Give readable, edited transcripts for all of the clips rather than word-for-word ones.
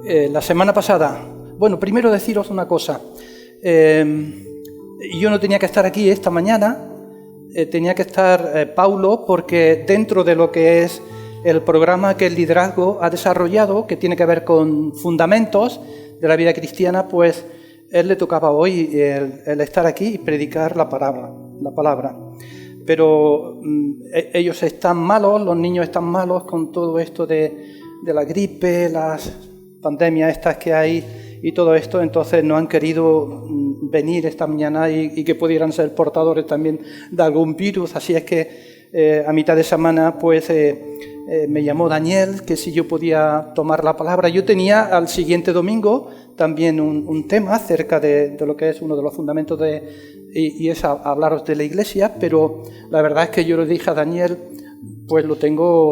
La semana pasada, bueno, primero deciros una cosa. Yo no tenía que estar aquí esta mañana, tenía que estar Paulo, porque dentro de lo que es el programa que el liderazgo ha desarrollado, que tiene que ver con fundamentos de la vida cristiana, pues él le tocaba hoy el estar aquí y predicar la palabra. Pero ellos están malos, los niños están malos con todo esto de la gripe, las pandemias estas que hay y todo esto, entonces no han querido venir esta mañana y que pudieran ser portadores también de algún virus. Así es que a mitad de semana pues me llamó Daniel, que si yo podía tomar la palabra. Yo tenía al siguiente domingo también un tema acerca de lo que es uno de los fundamentos y es hablaros de la Iglesia, pero la verdad es que yo le dije a Daniel, pues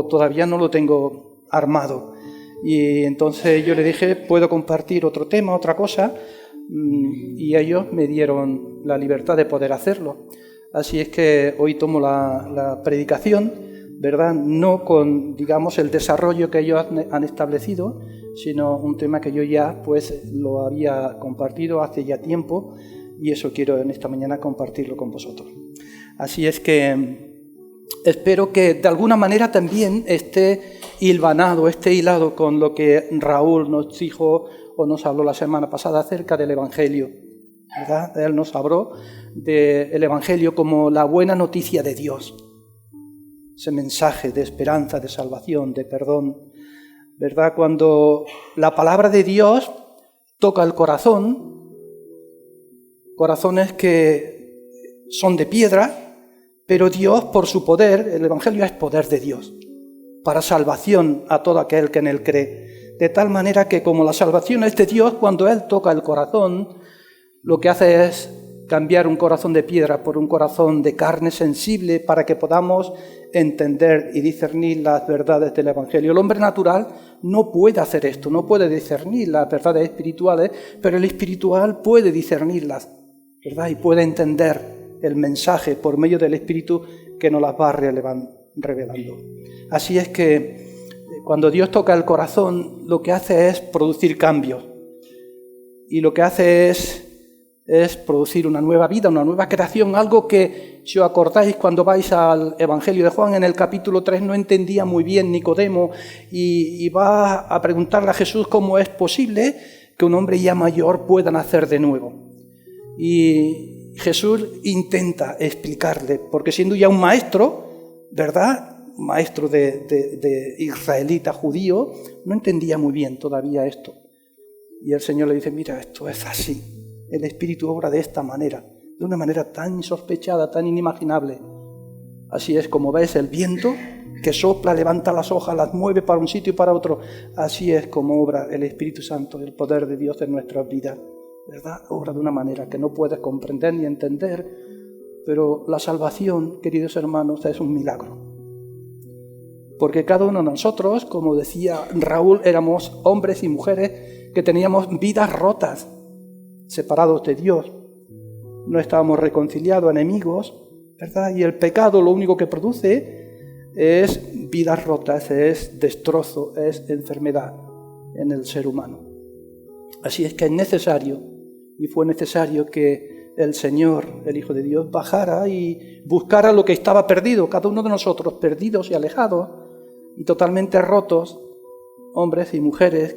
todavía no lo tengo armado. Y entonces yo le dije, puedo compartir otro tema, otra cosa, y ellos me dieron la libertad de poder hacerlo. Así es que hoy tomo la predicación, ¿verdad? No con, digamos, el desarrollo que ellos han establecido, sino un tema que yo ya pues lo había compartido hace ya tiempo, y eso quiero en esta mañana compartirlo con vosotros. Así es que espero que de alguna manera también esté hilado con lo que Raúl nos dijo o nos habló la semana pasada acerca del Evangelio, ¿verdad? Él nos habló del Evangelio como la buena noticia de Dios, ese mensaje de esperanza, de salvación, de perdón, ¿verdad? Cuando la palabra de Dios toca el corazón, corazones que son de piedra, pero Dios, por su poder, el Evangelio es poder de Dios, para salvación a todo aquel que en él cree. De tal manera que como la salvación es de Dios, cuando Él toca el corazón, lo que hace es cambiar un corazón de piedra por un corazón de carne sensible para que podamos entender y discernir las verdades del Evangelio. El hombre natural no puede hacer esto, no puede discernir las verdades espirituales, pero el espiritual puede discernirlas, ¿verdad? Y puede entender el mensaje por medio del Espíritu que nos las va revelando. Así es que cuando Dios toca el corazón, lo que hace es producir cambios. Y lo que hace es producir una nueva vida, una nueva creación, algo que, si os acordáis, cuando vais al Evangelio de Juan, en el capítulo 3, no entendía muy bien Nicodemo y va a preguntarle a Jesús cómo es posible que un hombre ya mayor pueda nacer de nuevo. Y Jesús intenta explicarle, porque siendo ya un maestro, ¿verdad?, maestro de israelita judío, no entendía muy bien todavía esto. Y el Señor le dice, mira, esto es así. El Espíritu obra de esta manera, de una manera tan insospechada, tan inimaginable. Así es como ves el viento que sopla, levanta las hojas, las mueve para un sitio y para otro. Así es como obra el Espíritu Santo, el poder de Dios en nuestras vidas, ¿verdad? Obra de una manera que no puedes comprender ni entender, pero la salvación, queridos hermanos, es un milagro. Porque cada uno de nosotros, como decía Raúl, éramos hombres y mujeres que teníamos vidas rotas, separados de Dios. No estábamos reconciliados, enemigos, ¿verdad? Y el pecado lo único que produce es vidas rotas, es destrozo, es enfermedad en el ser humano. Así es que es necesario, y fue necesario que el Señor, el Hijo de Dios, bajara y buscara lo que estaba perdido, cada uno de nosotros, perdidos y alejados, y totalmente rotos, hombres y mujeres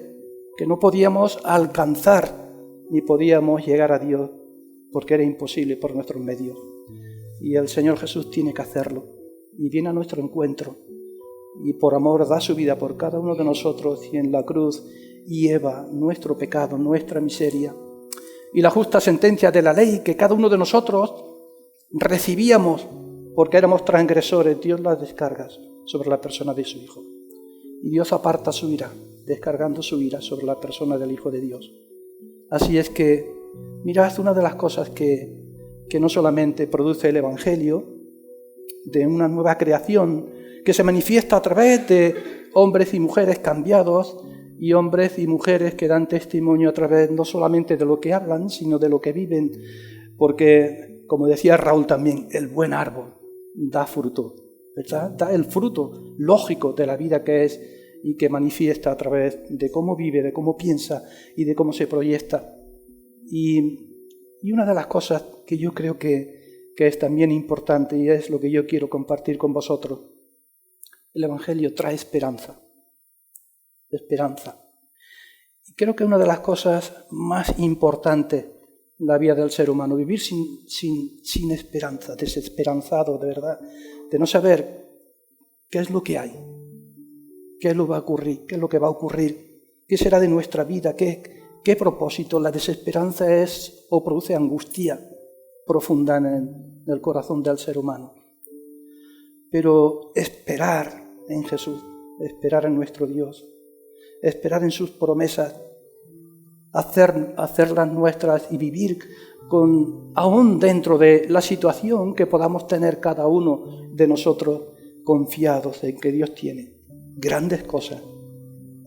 que no podíamos alcanzar ni podíamos llegar a Dios porque era imposible por nuestros medios. Y el Señor Jesús tiene que hacerlo y viene a nuestro encuentro y por amor da su vida por cada uno de nosotros y en la cruz lleva nuestro pecado, nuestra miseria y la justa sentencia de la ley que cada uno de nosotros recibíamos porque éramos transgresores. Dios las descarga sobre la persona de su Hijo y Dios aparta su ira, descargando su ira sobre la persona del Hijo de Dios. Así es que, mirad, una de las cosas que no solamente produce el Evangelio, de una nueva creación que se manifiesta a través de hombres y mujeres cambiados y hombres y mujeres que dan testimonio a través no solamente de lo que hablan, sino de lo que viven, porque, como decía Raúl también, el buen árbol da fruto, ¿verdad? Da el fruto lógico de la vida que es y que manifiesta a través de cómo vive, de cómo piensa y de cómo se proyecta. Y una de las cosas que yo creo que es también importante y es lo que yo quiero compartir con vosotros, el Evangelio trae esperanza. Esperanza. Y creo que una de las cosas más importantes en la vida del ser humano, vivir sin esperanza, desesperanzado de verdad, de no saber qué es lo que hay, qué es lo que va a ocurrir, qué es lo que va a ocurrir, qué será de nuestra vida, qué propósito. La desesperanza es o produce angustia profunda en el corazón del ser humano. Pero esperar en Jesús, esperar en nuestro Dios, esperar en sus promesas, hacerlas nuestras y vivir aún dentro de la situación que podamos tener cada uno de nosotros, confiados en que Dios tiene grandes cosas,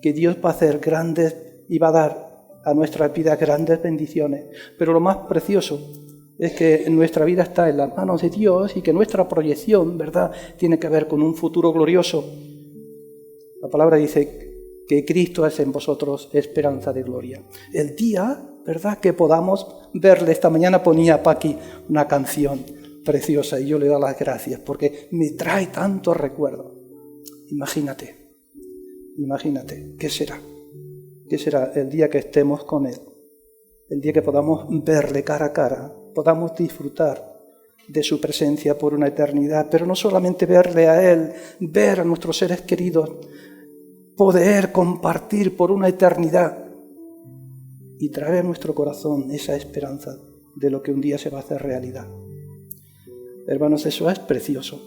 que Dios va a hacer grandes y va a dar a nuestra vida grandes bendiciones. Pero lo más precioso es que nuestra vida está en las manos de Dios y que nuestra proyección, ¿verdad?, tiene que ver con un futuro glorioso. La palabra dice que Cristo es en vosotros esperanza de gloria. El día, ¿verdad?, que podamos verle. Esta mañana ponía Paqui una canción preciosa y yo le doy las gracias porque me trae tantos recuerdos. Imagínate, ¿qué será? ¿Qué será el día que estemos con Él? El día que podamos verle cara a cara, podamos disfrutar de su presencia por una eternidad, pero no solamente verle a Él, ver a nuestros seres queridos, poder compartir por una eternidad y traer a nuestro corazón esa esperanza de lo que un día se va a hacer realidad. Hermanos, eso es precioso,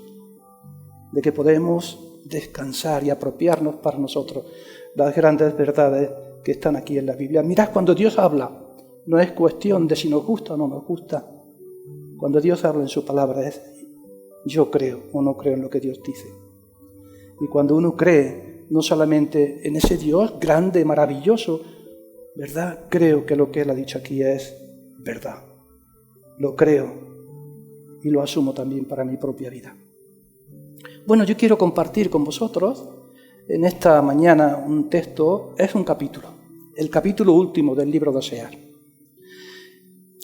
de que podemos descansar y apropiarnos para nosotros las grandes verdades que están aquí en la Biblia. Mirad, cuando Dios habla, no es cuestión de si nos gusta o no nos gusta. Cuando Dios habla en su palabra es yo creo o no creo en lo que Dios dice. Y cuando uno cree no solamente en ese Dios grande, maravilloso, ¿verdad? Creo que lo que Él ha dicho aquí es verdad. Lo creo y lo asumo también para mi propia vida. Bueno, yo quiero compartir con vosotros en esta mañana un texto, es un capítulo, el capítulo último del libro de Oseas.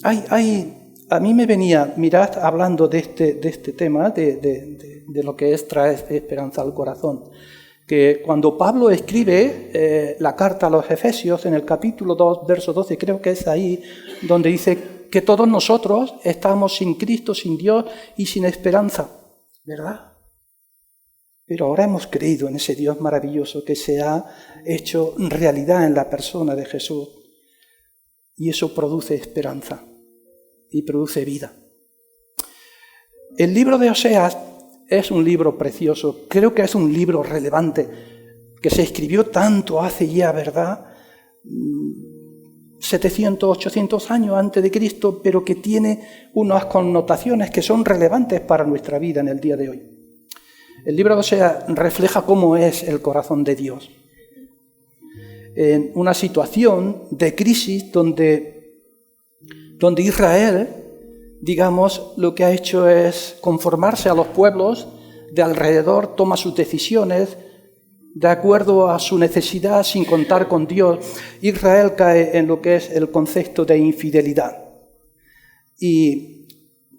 A mí me venía, mirad, hablando de este tema, de lo que es traer esperanza al corazón, que cuando Pablo escribe la carta a los Efesios, en el capítulo 2, verso 12, creo que es ahí donde dice que todos nosotros estamos sin Cristo, sin Dios y sin esperanza, ¿verdad? Pero ahora hemos creído en ese Dios maravilloso que se ha hecho realidad en la persona de Jesús, y eso produce esperanza y produce vida. El libro de Oseas es un libro precioso, creo que es un libro relevante, que se escribió tanto hace ya, ¿verdad?, 700, 800 años antes de Cristo, pero que tiene unas connotaciones que son relevantes para nuestra vida en el día de hoy. El libro de Oseas refleja cómo es el corazón de Dios. En una situación de crisis donde Israel, digamos, lo que ha hecho es conformarse a los pueblos de alrededor, toma sus decisiones de acuerdo a su necesidad sin contar con Dios. Israel cae en lo que es el concepto de infidelidad. Y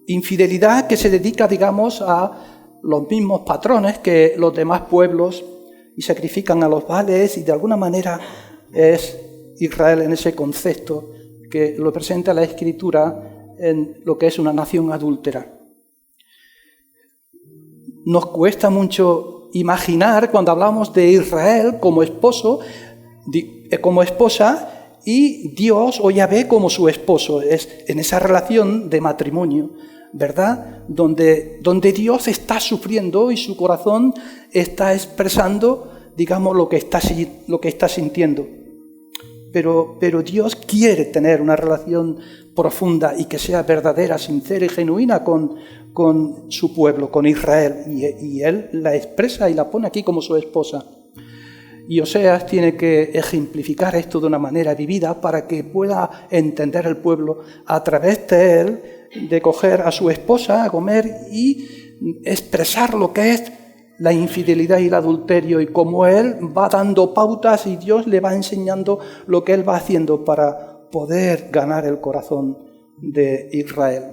infidelidad que se dedica, digamos, a los mismos patrones que los demás pueblos y sacrifican a los Baales, y de alguna manera es Israel en ese concepto que lo presenta la Escritura en lo que es una nación adúltera. Nos cuesta mucho imaginar cuando hablamos de Israel como esposo, como esposa, y Dios o Yahvé como su esposo. Es en esa relación de matrimonio, ¿verdad?, donde Dios está sufriendo y su corazón está expresando, digamos, lo que está sintiendo. Pero Dios quiere tener una relación profunda y que sea verdadera, sincera y genuina con su pueblo, con Israel. Y Él la expresa y la pone aquí como su esposa. Y Oseas tiene que ejemplificar esto de una manera vivida para que pueda entender el pueblo a través de él, de coger a su esposa a comer y expresar lo que es la infidelidad y el adulterio, y cómo él va dando pautas y Dios le va enseñando lo que él va haciendo para poder ganar el corazón de Israel,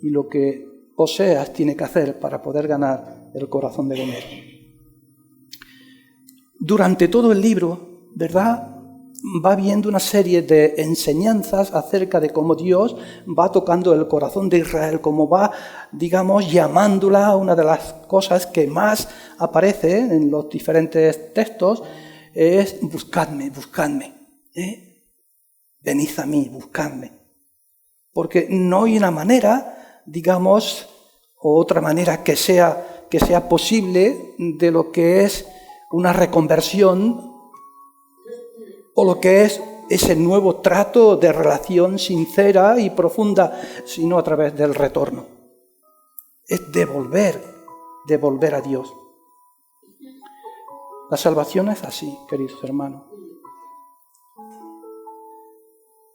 y lo que Oseas tiene que hacer para poder ganar el corazón de Gomer. Durante todo el libro, ¿verdad?, va viendo una serie de enseñanzas acerca de cómo Dios va tocando el corazón de Israel, cómo va, digamos, llamándola. Una de las cosas que más aparece en los diferentes textos es buscadme, buscadme, venid a mí, buscadme. Porque no hay una manera, digamos, o otra manera que sea posible de lo que es una reconversión o lo que es ese nuevo trato de relación sincera y profunda, sino a través del retorno. Es devolver a Dios. La salvación es así, queridos hermanos.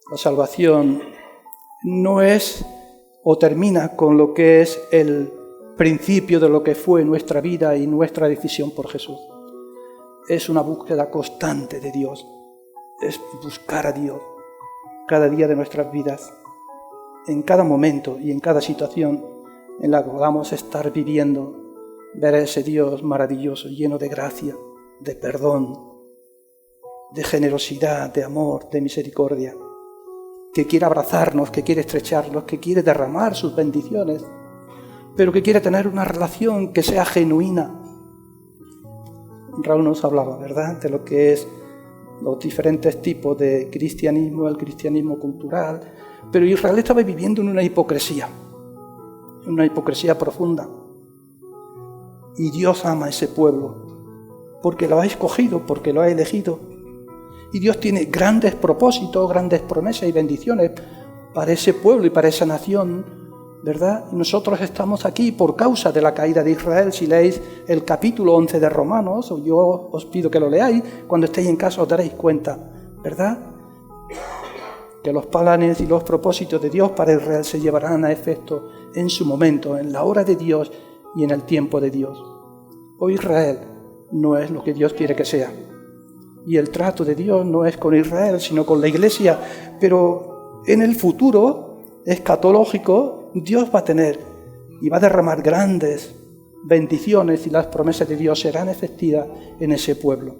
La salvación no es o termina con lo que es el principio de lo que fue nuestra vida y nuestra decisión por Jesús. Es una búsqueda constante de Dios. Es buscar a Dios cada día de nuestras vidas, en cada momento y en cada situación en la que podamos estar viviendo, ver a ese Dios maravilloso, lleno de gracia, de perdón, de generosidad, de amor, de misericordia, que quiere abrazarnos, que quiere estrecharnos, que quiere derramar sus bendiciones, pero que quiere tener una relación que sea genuina. Raúl nos hablaba, ¿verdad?, de lo que es los diferentes tipos de cristianismo, el cristianismo cultural, pero Israel estaba viviendo en una hipocresía profunda. Y Dios ama a ese pueblo, porque lo ha escogido, porque lo ha elegido. Y Dios tiene grandes propósitos, grandes promesas y bendiciones para ese pueblo y para esa nación, ¿verdad? Y nosotros estamos aquí por causa de la caída de Israel. Si leéis el capítulo 11 de Romanos, o yo os pido que lo leáis, cuando estéis en casa os daréis cuenta, ¿verdad?, que los planes y los propósitos de Dios para Israel se llevarán a efecto en su momento, en la hora de Dios y en el tiempo de Dios. Hoy Israel no es lo que Dios quiere que sea. Y el trato de Dios no es con Israel, sino con la Iglesia. Pero en el futuro escatológico, Dios va a tener y va a derramar grandes bendiciones, y las promesas de Dios serán efectivas en ese pueblo.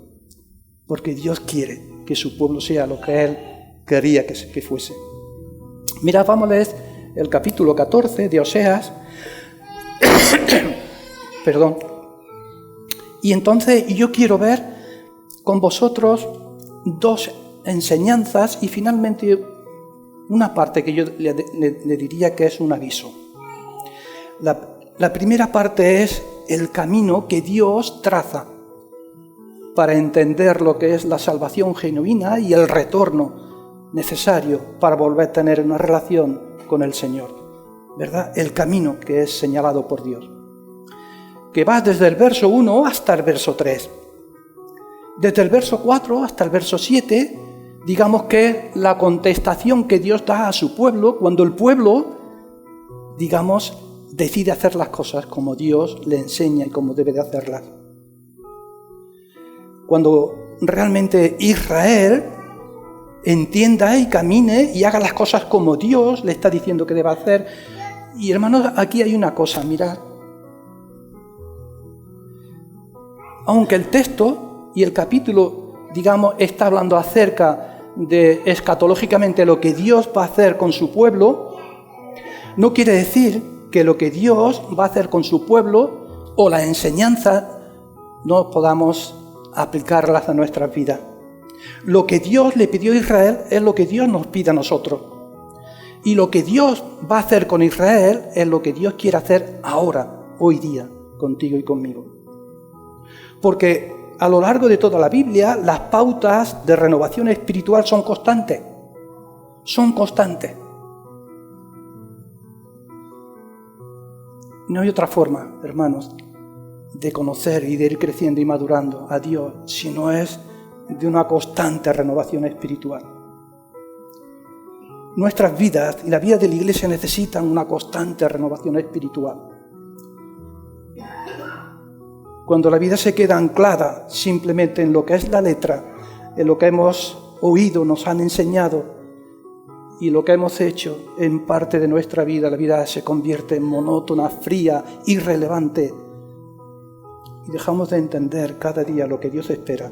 Porque Dios quiere que su pueblo sea lo que Él quería que fuese. Mirad, vamos a leer el capítulo 14 de Oseas. Perdón. Y entonces yo quiero ver con vosotros dos enseñanzas y finalmente una parte que yo le diría que es un aviso. La primera parte es el camino que Dios traza para entender lo que es la salvación genuina y el retorno necesario para volver a tener una relación con el Señor, ¿verdad? El camino que es señalado por Dios, que va desde el verso 1 hasta el verso 3. Desde el verso 4 hasta el verso 7, digamos que la contestación que Dios da a su pueblo cuando el pueblo, digamos, decide hacer las cosas como Dios le enseña y como debe de hacerlas. Cuando realmente Israel entienda y camine y haga las cosas como Dios le está diciendo que debe hacer. Y hermanos, aquí hay una cosa, mirad. Aunque el texto y el capítulo, digamos, está hablando acerca de escatológicamente lo que Dios va a hacer con su pueblo, no quiere decir que lo que Dios va a hacer con su pueblo o la enseñanza no podamos aplicarlas a nuestras vidas. Lo que Dios le pidió a Israel es lo que Dios nos pide a nosotros. Y lo que Dios va a hacer con Israel es lo que Dios quiere hacer ahora, hoy día, contigo y conmigo. Porque a lo largo de toda la Biblia, las pautas de renovación espiritual son constantes. Son constantes. No hay otra forma, hermanos, de conocer y de ir creciendo y madurando a Dios, si no es de una constante renovación espiritual. Nuestras vidas y la vida de la Iglesia necesitan una constante renovación espiritual. cuando la vida se queda anclada simplemente en lo que es la letra, en lo que hemos oído, nos han enseñado, y lo que hemos hecho en parte de nuestra vida, la vida se convierte en monótona, fría, irrelevante, y dejamos de entender cada día lo que Dios espera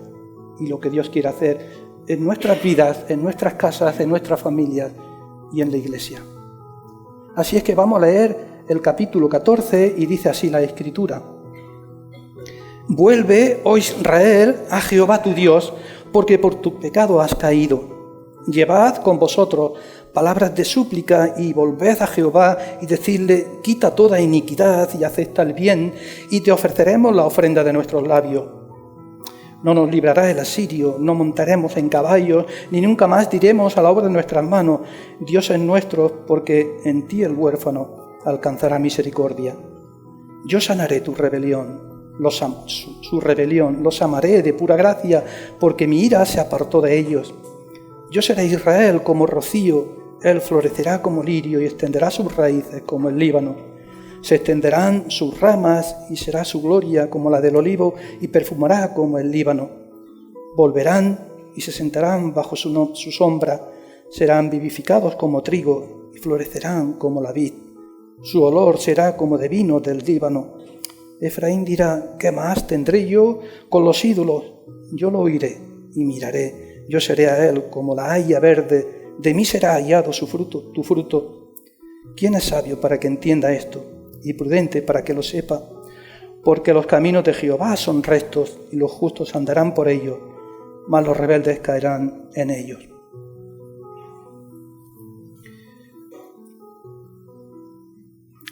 y lo que Dios quiere hacer en nuestras vidas, en nuestras casas, en nuestras familias y en la iglesia. Así es que vamos a leer el capítulo 14 y dice así la Escritura: Vuelve, oh Israel, a Jehová tu Dios, porque por tu pecado has caído. Llevad con vosotros palabras de súplica y volved a Jehová y decidle: quita toda iniquidad y acepta el bien, y te ofreceremos la ofrenda de nuestros labios. No nos librará el asirio, no montaremos en caballos, ni nunca más diremos a la obra de nuestras manos: Dios es nuestro, porque en ti el huérfano alcanzará misericordia. Yo sanaré tu rebelión, su rebelión, los amaré de pura gracia, porque mi ira se apartó de ellos. Yo seré Israel como rocío, él florecerá como lirio y extenderá sus raíces como el Líbano. Se extenderán sus ramas y será su gloria como la del olivo y perfumará como el Líbano. Volverán y se sentarán bajo su sombra, serán vivificados como trigo y florecerán como la vid. Su olor será como de vino del Líbano. Efraín dirá: ¿qué más tendré yo con los ídolos? Yo lo oiré y miraré. Yo seré a él como la haya verde, de mí será hallado su fruto, tu fruto. ¿Quién es sabio para que entienda esto, y prudente para que lo sepa? Porque los caminos de Jehová son rectos, y los justos andarán por ellos, mas los rebeldes caerán en ellos.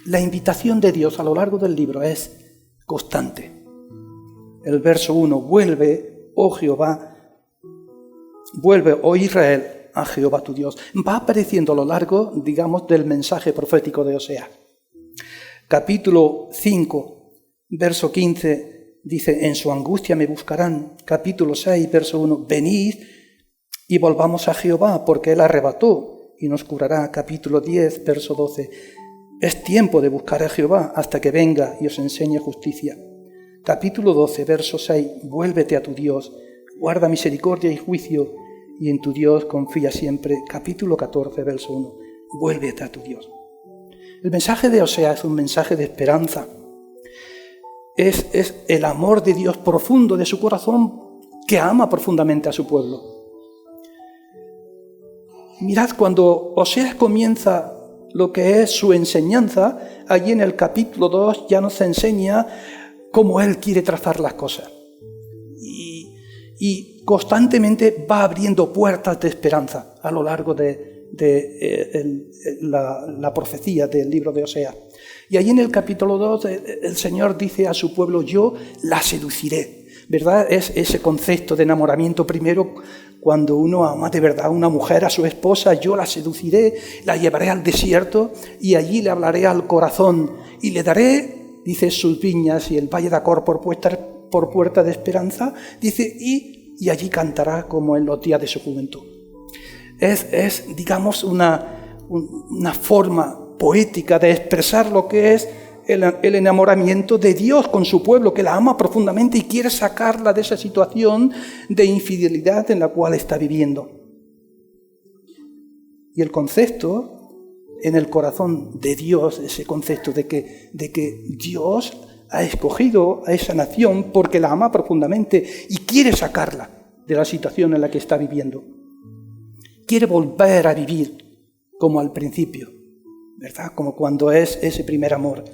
La invitación de Dios a lo largo del libro es constante. El verso 1, vuelve, oh Jehová, vuelve, oh Israel, a Jehová tu Dios. Va apareciendo a lo largo, digamos, del mensaje profético de Oseas. Capítulo 5, verso 15, dice: en su angustia me buscarán. Capítulo 6, verso 1, venid y volvamos a Jehová, porque él arrebató y nos curará. Capítulo 10, verso 12, es tiempo de buscar a Jehová hasta que venga y os enseñe justicia. Capítulo 12, verso 6, vuélvete a tu Dios, guarda misericordia y juicio, y en tu Dios confía siempre. Capítulo 14, verso 1, vuélvete a tu Dios. El mensaje de Oseas es un mensaje de esperanza. Es el amor de Dios profundo de su corazón, que ama profundamente a su pueblo. Mirad, cuando Oseas comienza lo que es su enseñanza, allí en el capítulo 2 ya nos enseña cómo él quiere trazar las cosas. Y constantemente va abriendo puertas de esperanza a lo largo de la profecía del libro de Oseas. Y allí en el capítulo 2 el Señor dice a su pueblo: yo la seduciré. ¿Verdad? Es ese concepto de enamoramiento primero, cuando uno ama de verdad a una mujer, a su esposa: yo la seduciré, la llevaré al desierto y allí le hablaré al corazón y le daré, dice, sus viñas y el valle de Acor por puerta de esperanza, dice, y allí cantará como en los días de su juventud. Es digamos, una forma poética de expresar lo que es el enamoramiento de Dios con su pueblo, que la ama profundamente y quiere sacarla de esa situación de infidelidad en la cual está viviendo. Y el concepto en el corazón de Dios, ese concepto de que Dios ha escogido a esa nación porque la ama profundamente y quiere sacarla de la situación en la que está viviendo. Quiere volver a vivir como al principio, ¿verdad? Como cuando es ese primer amor.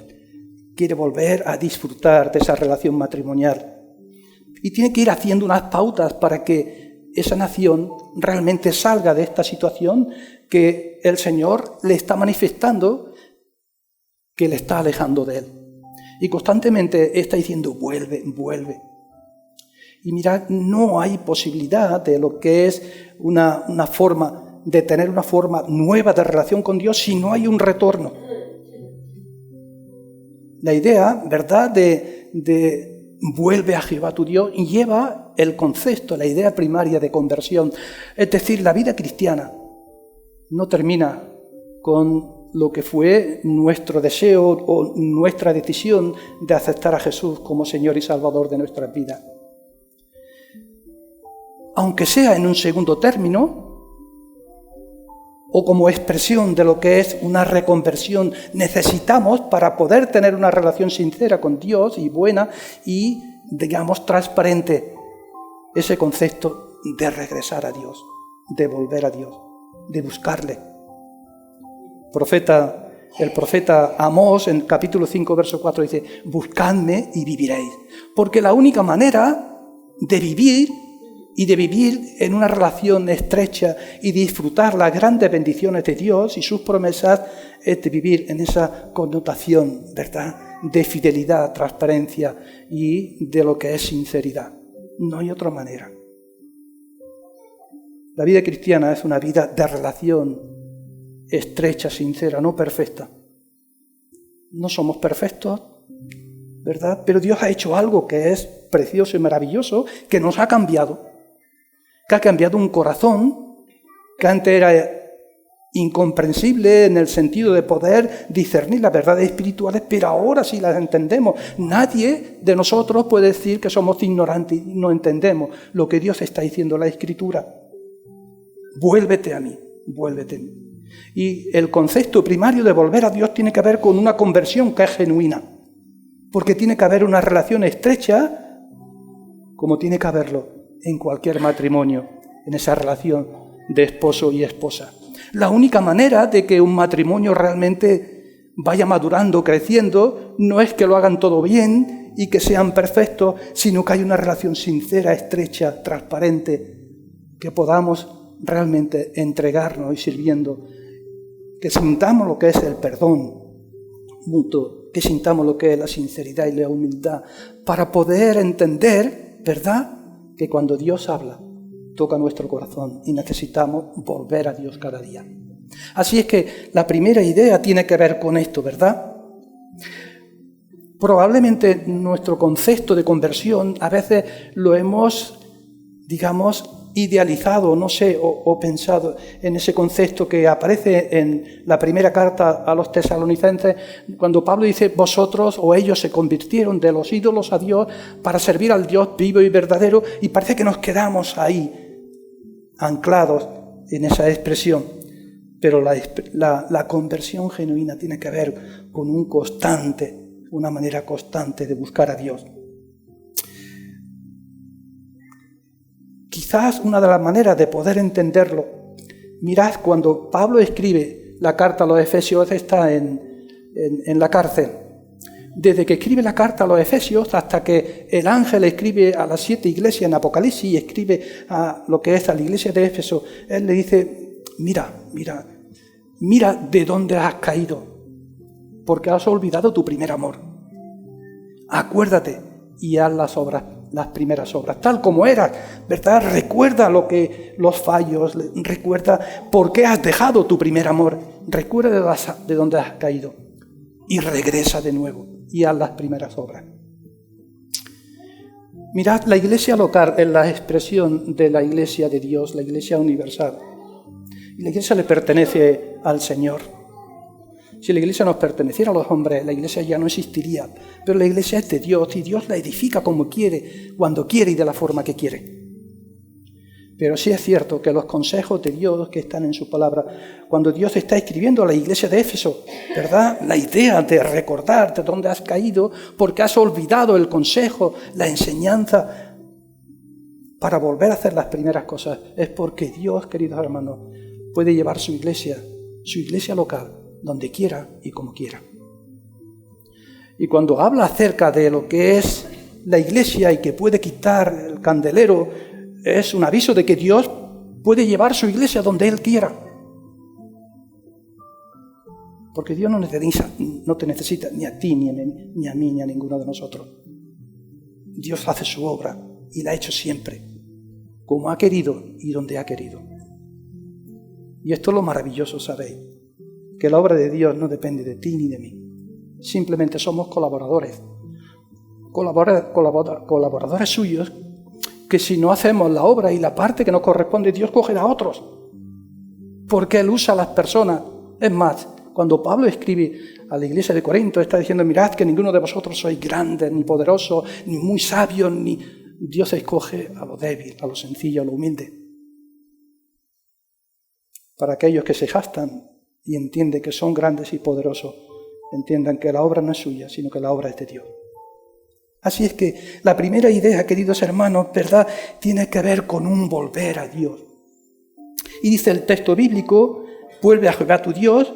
Quiere volver a disfrutar de esa relación matrimonial. Y tiene que ir haciendo unas pautas para que esa nación realmente salga de esta situación que el Señor le está manifestando, que le está alejando de él. Y constantemente está diciendo: vuelve, vuelve. Y mirad, no hay posibilidad de lo que es una forma, de tener una forma nueva de relación con Dios si no hay un retorno. La idea, ¿verdad?, de vuelve a Jehová tu Dios, y lleva el concepto, la idea primaria de conversión. Es decir, la vida cristiana no termina con lo que fue nuestro deseo o nuestra decisión de aceptar a Jesús como Señor y Salvador de nuestras vidas. Aunque sea en un segundo término, o como expresión de lo que es una reconversión, necesitamos para poder tener una relación sincera con Dios y buena y, digamos, transparente, ese concepto de regresar a Dios, de volver a Dios, de buscarle. El profeta Amós, en capítulo 5, verso 4, dice: buscadme y viviréis. Porque la única manera de vivir y de vivir en una relación estrecha y disfrutar las grandes bendiciones de Dios y sus promesas es de vivir en esa connotación, ¿verdad?, de fidelidad, transparencia y de lo que es sinceridad. No hay otra manera. La vida cristiana es una vida de relación estrecha, sincera, no perfecta. No somos perfectos, ¿verdad? Pero Dios ha hecho algo que es precioso y maravilloso, que nos ha cambiado. Que ha cambiado un corazón que antes era incomprensible en el sentido de poder discernir las verdades espirituales, pero ahora sí las entendemos. Nadie de nosotros puede decir que somos ignorantes y no entendemos lo que Dios está diciendo en la Escritura. Vuélvete a mí, vuélvete a mí. Y el concepto primario de volver a Dios tiene que ver con una conversión que es genuina, porque tiene que haber una relación estrecha, como tiene que haberlo en cualquier matrimonio, en esa relación de esposo y esposa. La única manera de que un matrimonio realmente vaya madurando, creciendo, no es que lo hagan todo bien y que sean perfectos, sino que hay una relación sincera, estrecha, transparente, que podamos realmente entregarnos y sirviendo, que sintamos lo que es el perdón mutuo, que sintamos lo que es la sinceridad y la humildad, para poder entender, ¿verdad?, que cuando Dios habla, toca nuestro corazón y necesitamos volver a Dios cada día. Así es que la primera idea tiene que ver con esto, ¿verdad? Probablemente nuestro concepto de conversión a veces lo hemos, digamos, idealizado, no sé, o pensado en ese concepto que aparece en la primera carta a los tesalonicenses, cuando Pablo dice: vosotros o ellos se convirtieron de los ídolos a Dios para servir al Dios vivo y verdadero, y parece que nos quedamos ahí, anclados en esa expresión. Pero la conversión genuina tiene que ver con una manera constante de buscar a Dios. Quizás una de las maneras de poder entenderlo, mirad, cuando Pablo escribe la carta a los Efesios, está en la cárcel. Desde que escribe la carta a los Efesios hasta que el ángel escribe a las 7 iglesias en Apocalipsis y escribe a lo que es a la iglesia de Éfeso, él le dice: mira de dónde has caído, porque has olvidado tu primer amor. Acuérdate y haz las primeras obras, tal como eras, ¿verdad? Recuerda los fallos, recuerda por qué has dejado tu primer amor, recuerda de dónde has caído y regresa de nuevo y haz las primeras obras. Mirad, la iglesia local es la expresión de la iglesia de Dios, la iglesia universal. Y la iglesia le pertenece al Señor. Si la iglesia nos perteneciera a los hombres, la iglesia ya no existiría. Pero la iglesia es de Dios y Dios la edifica como quiere, cuando quiere y de la forma que quiere. Pero sí es cierto que los consejos de Dios que están en su palabra, cuando Dios está escribiendo a la iglesia de Éfeso, ¿verdad?, la idea de recordar de dónde has caído porque has olvidado el consejo, la enseñanza para volver a hacer las primeras cosas, es porque Dios, queridos hermanos, puede llevar su iglesia local, donde quiera y como quiera. Y cuando habla acerca de lo que es la iglesia y que puede quitar el candelero, es un aviso de que Dios puede llevar su iglesia donde Él quiera. Porque Dios no te necesita ni a ti, ni a mí, ni a ninguno de nosotros. Dios hace su obra y la ha hecho siempre, como ha querido y donde ha querido. Y esto es lo maravilloso, ¿sabéis? Que la obra de Dios no depende de ti ni de mí. Simplemente somos colaboradores suyos, que si no hacemos la obra y la parte que nos corresponde, Dios cogerá a otros. Porque Él usa a las personas. Es más, Cuando Pablo escribe a la iglesia de Corinto, está diciendo, mirad que ninguno de vosotros sois grande, ni poderoso, ni muy sabio, ni... Dios escoge a lo débil, a lo sencillo, a lo humilde. Para aquellos que se jactan y entienden que son grandes y poderosos, entiendan que la obra no es suya, sino que la obra es de Dios. Así es que la primera idea, queridos hermanos, ¿verdad?, tiene que ver con un volver a Dios. Y dice el texto bíblico, vuelve a Jehová tu Dios,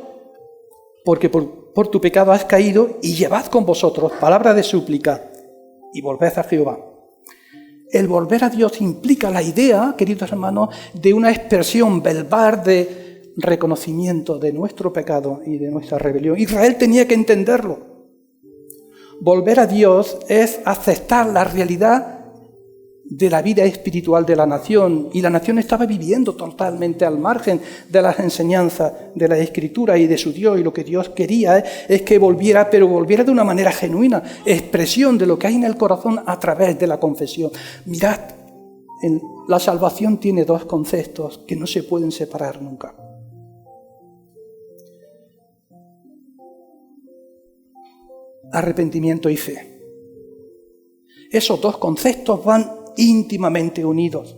porque por tu pecado has caído, y llevad con vosotros palabra de súplica, y volved a Jehová. El volver a Dios implica la idea, queridos hermanos, de una expresión verbal de reconocimiento de nuestro pecado y de nuestra rebelión. Israel tenía que entenderlo. Volver a Dios es aceptar la realidad de la vida espiritual de la nación, y la nación estaba viviendo totalmente al margen de las enseñanzas de la Escritura y de su Dios, y lo que Dios quería es que volviera, pero volviera de una manera genuina, expresión de lo que hay en el corazón a través de la confesión. Mirad, la salvación tiene dos conceptos que no se pueden separar nunca. Arrepentimiento y fe. Esos dos conceptos van íntimamente unidos,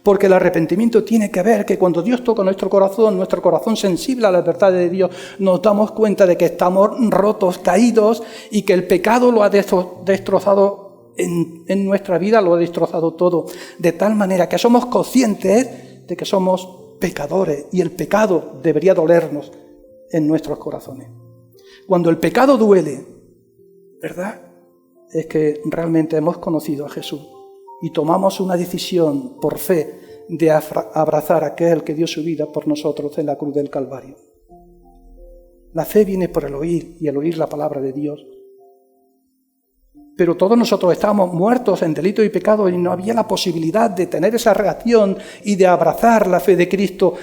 porque el arrepentimiento tiene que ver que cuando Dios toca nuestro corazón sensible a la verdad de Dios, nos damos cuenta de que estamos rotos, caídos, y que el pecado lo ha destrozado en nuestra vida, lo ha destrozado todo, de tal manera que somos conscientes de que somos pecadores, y el pecado debería dolernos en nuestros corazones. Cuando el pecado duele, ¿verdad?, es que realmente hemos conocido a Jesús y tomamos una decisión por fe de abrazar a aquel que dio su vida por nosotros en la cruz del Calvario. La fe viene por el oír, y el oír la palabra de Dios. Pero todos nosotros estábamos muertos en delito y pecado, y no había la posibilidad de tener esa reacción y de abrazar la fe de Cristo.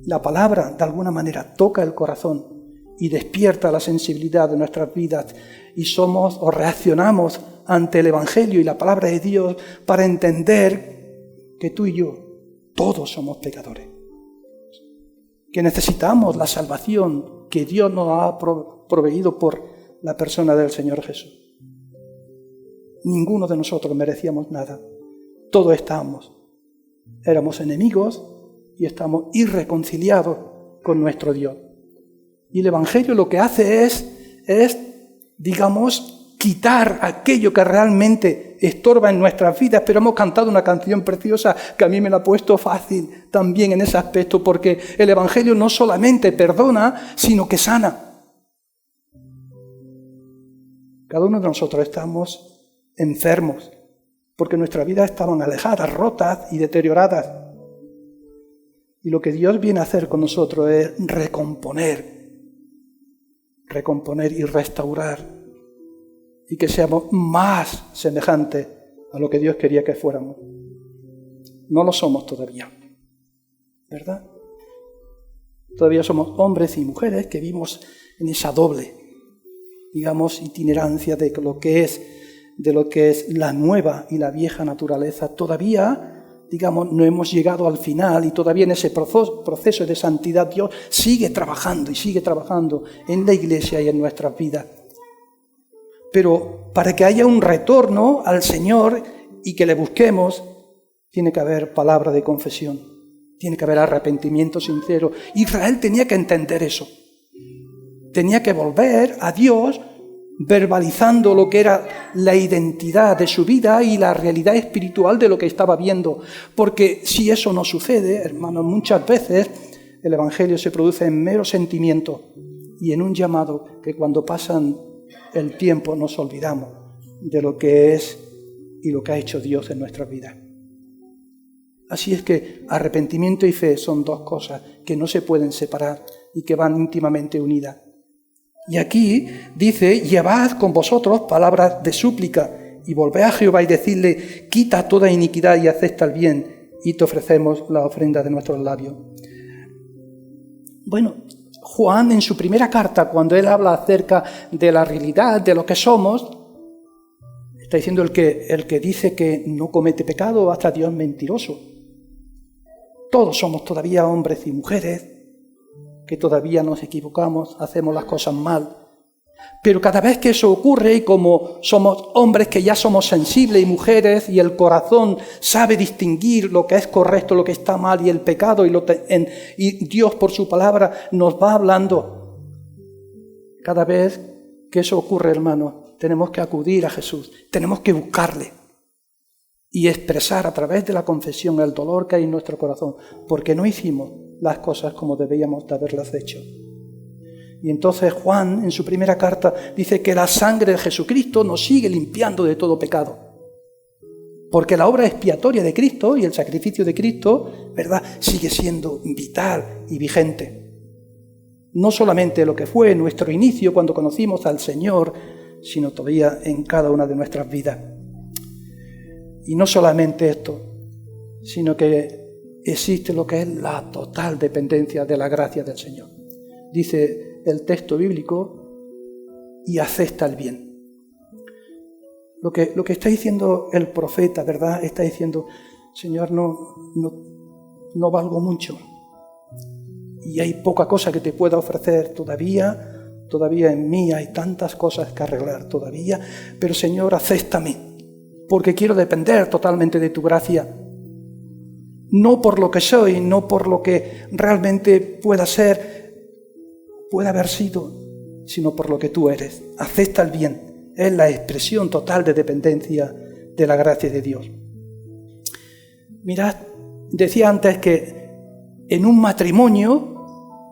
La palabra, de alguna manera, toca el corazón y despierta la sensibilidad de nuestras vidas, y somos o reaccionamos ante el Evangelio y la palabra de Dios para entender que tú y yo todos somos pecadores, que necesitamos la salvación que Dios nos ha proveído por la persona del Señor Jesús. Ninguno de nosotros merecíamos nada, todos éramos enemigos y estamos irreconciliados con nuestro Dios. Y el Evangelio lo que hace es, digamos, quitar aquello que realmente estorba en nuestras vidas. Pero hemos cantado una canción preciosa que a mí me la ha puesto fácil también en ese aspecto, porque el Evangelio no solamente perdona, sino que sana. Cada uno de nosotros estamos enfermos, porque nuestras vidas estaban alejadas, rotas y deterioradas. Y lo que Dios viene a hacer con nosotros es recomponer y restaurar, y que seamos más semejantes a lo que Dios quería que fuéramos. No lo somos todavía, ¿verdad? Todavía somos hombres y mujeres que vivimos en esa doble, digamos, itinerancia de lo que es la nueva y la vieja naturaleza. Todavía, digamos, no hemos llegado al final, y todavía en ese proceso de santidad Dios sigue trabajando y sigue trabajando en la iglesia y en nuestras vidas. Pero para que haya un retorno al Señor y que le busquemos, tiene que haber palabra de confesión, tiene que haber arrepentimiento sincero. Israel tenía que entender eso. Tenía que volver a Dios verbalizando lo que era la identidad de su vida y la realidad espiritual de lo que estaba viendo. Porque si eso no sucede, hermanos, muchas veces el Evangelio se produce en mero sentimiento y en un llamado que cuando pasan el tiempo nos olvidamos de lo que es y lo que ha hecho Dios en nuestras vidas. Así es que arrepentimiento y fe son dos cosas que no se pueden separar y que van íntimamente unidas. Y aquí dice, llevad con vosotros palabras de súplica, y volved a Jehová y decidle, quita toda iniquidad y acepta el bien, y te ofrecemos la ofrenda de nuestros labios. Bueno, Juan en su primera carta, cuando él habla acerca de la realidad, de lo que somos, está diciendo el que dice que no comete pecado, hasta Dios mentiroso. Todos somos todavía hombres y mujeres que todavía nos equivocamos, hacemos las cosas mal. Pero cada vez que eso ocurre, y como somos hombres que ya somos sensibles y mujeres, y el corazón sabe distinguir lo que es correcto, lo que está mal y el pecado, y Dios por su palabra nos va hablando. Cada vez que eso ocurre, hermanos, tenemos que acudir a Jesús, tenemos que buscarle y expresar a través de la confesión el dolor que hay en nuestro corazón, porque no hicimos las cosas como debíamos de haberlas hecho. Y entonces Juan, en su primera carta, dice que la sangre de Jesucristo nos sigue limpiando de todo pecado. Porque la obra expiatoria de Cristo y el sacrificio de Cristo, ¿verdad?, sigue siendo vital y vigente. No solamente lo que fue nuestro inicio cuando conocimos al Señor, sino todavía en cada una de nuestras vidas. Y no solamente esto, sino que existe lo que es la total dependencia de la gracia del Señor. Dice el texto bíblico, y acepta el bien. Lo que está diciendo el profeta, ¿verdad? Está diciendo, Señor, no valgo mucho. Y hay poca cosa que te pueda ofrecer todavía en mí hay tantas cosas que arreglar todavía, pero Señor, acéptame, porque quiero depender totalmente de tu gracia. No por lo que soy, no por lo que realmente pueda haber sido, sino por lo que tú eres. Acepta el bien. Es la expresión total de dependencia de la gracia de Dios. Mirad, decía antes que en un matrimonio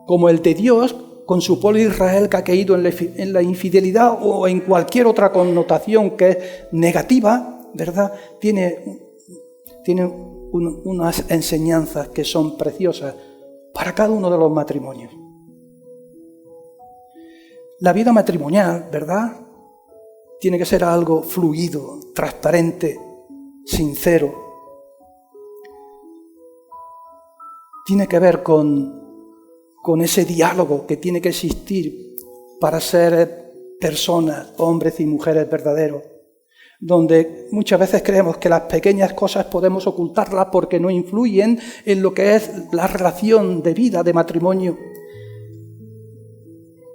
como el de Dios, con su pueblo Israel que ha caído en la infidelidad o en cualquier otra connotación que es negativa, ¿verdad?, tiene unas enseñanzas que son preciosas para cada uno de los matrimonios. La vida matrimonial, ¿verdad?, tiene que ser algo fluido, transparente, sincero. Tiene que ver con ese diálogo que tiene que existir para ser personas, hombres y mujeres verdaderos, donde muchas veces creemos que las pequeñas cosas podemos ocultarlas porque no influyen en lo que es la relación de vida, de matrimonio.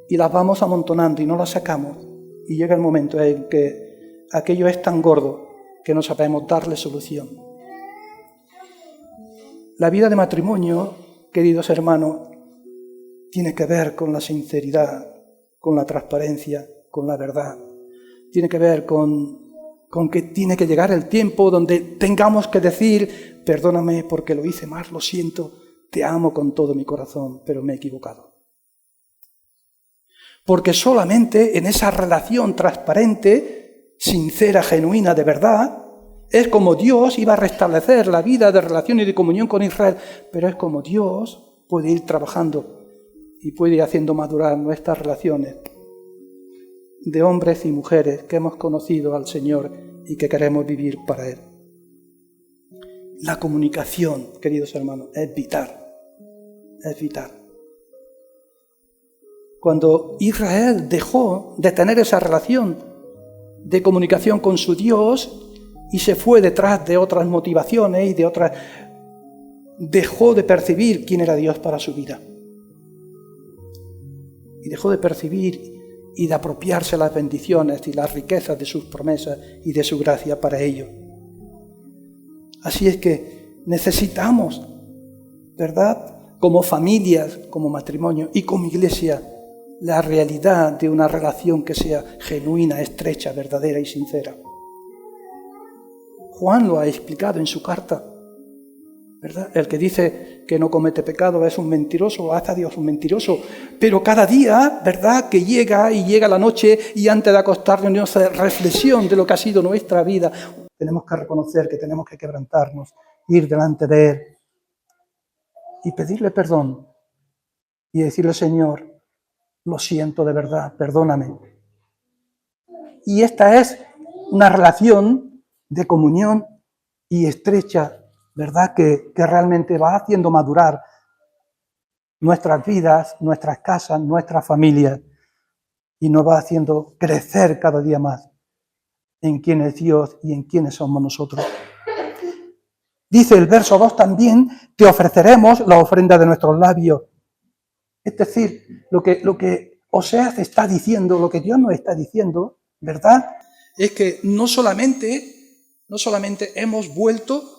Y las vamos amontonando y no las sacamos. Y llega el momento en que aquello es tan gordo que no sabemos darle solución. La vida de matrimonio, queridos hermanos, tiene que ver con la sinceridad, con la transparencia, con la verdad. Tiene que ver con que tiene que llegar el tiempo donde tengamos que decir, perdóname porque lo hice mal, lo siento, te amo con todo mi corazón, pero me he equivocado. Porque solamente en esa relación transparente, sincera, genuina, de verdad, es como Dios iba a restablecer la vida de relación y de comunión con Israel, pero es como Dios puede ir trabajando y puede ir haciendo madurar nuestras relaciones de hombres y mujeres que hemos conocido al Señor y que queremos vivir para Él. La comunicación, queridos hermanos, es vital. Es vital. Cuando Israel dejó de tener esa relación de comunicación con su Dios y se fue detrás de otras motivaciones y dejó de percibir quién era Dios para su vida. Y dejó de percibir y de apropiarse las bendiciones y las riquezas de sus promesas y de su gracia para ello. Así es que necesitamos, ¿verdad?, como familias, como matrimonio y como iglesia, la realidad de una relación que sea genuina, estrecha, verdadera y sincera. Juan lo ha explicado en su carta, ¿verdad? El que dice que no comete pecado es un mentiroso, hace a Dios un mentiroso. Pero cada día, ¿verdad?, que llega la noche y antes de acostarnos nos hace reflexión de lo que ha sido nuestra vida. Tenemos que reconocer que tenemos que quebrantarnos, ir delante de Él y pedirle perdón y decirle, Señor, lo siento de verdad, perdóname. Y esta es una relación de comunión y estrecha, ¿verdad?, que realmente va haciendo madurar nuestras vidas, nuestras casas, nuestras familias, y nos va haciendo crecer cada día más en quién es Dios y en quiénes somos nosotros. Dice el verso 2 también, te ofreceremos la ofrenda de nuestros labios. Es decir, lo que Oseas está diciendo, lo que Dios nos está diciendo, ¿verdad? Es que no solamente hemos vuelto,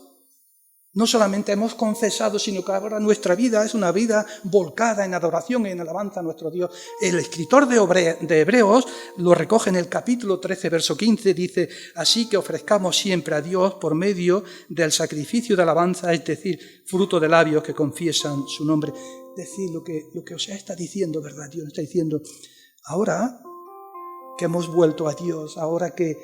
no solamente hemos confesado, sino que ahora nuestra vida es una vida volcada en adoración y en alabanza a nuestro Dios. El escritor de Hebreos lo recoge en el capítulo 13, verso 15, dice: así que ofrezcamos siempre a Dios por medio del sacrificio de alabanza, es decir, fruto de labios que confiesan su nombre. Es decir, lo que Oseas está diciendo, ¿verdad? Dios está diciendo, ahora que hemos vuelto a Dios, ahora que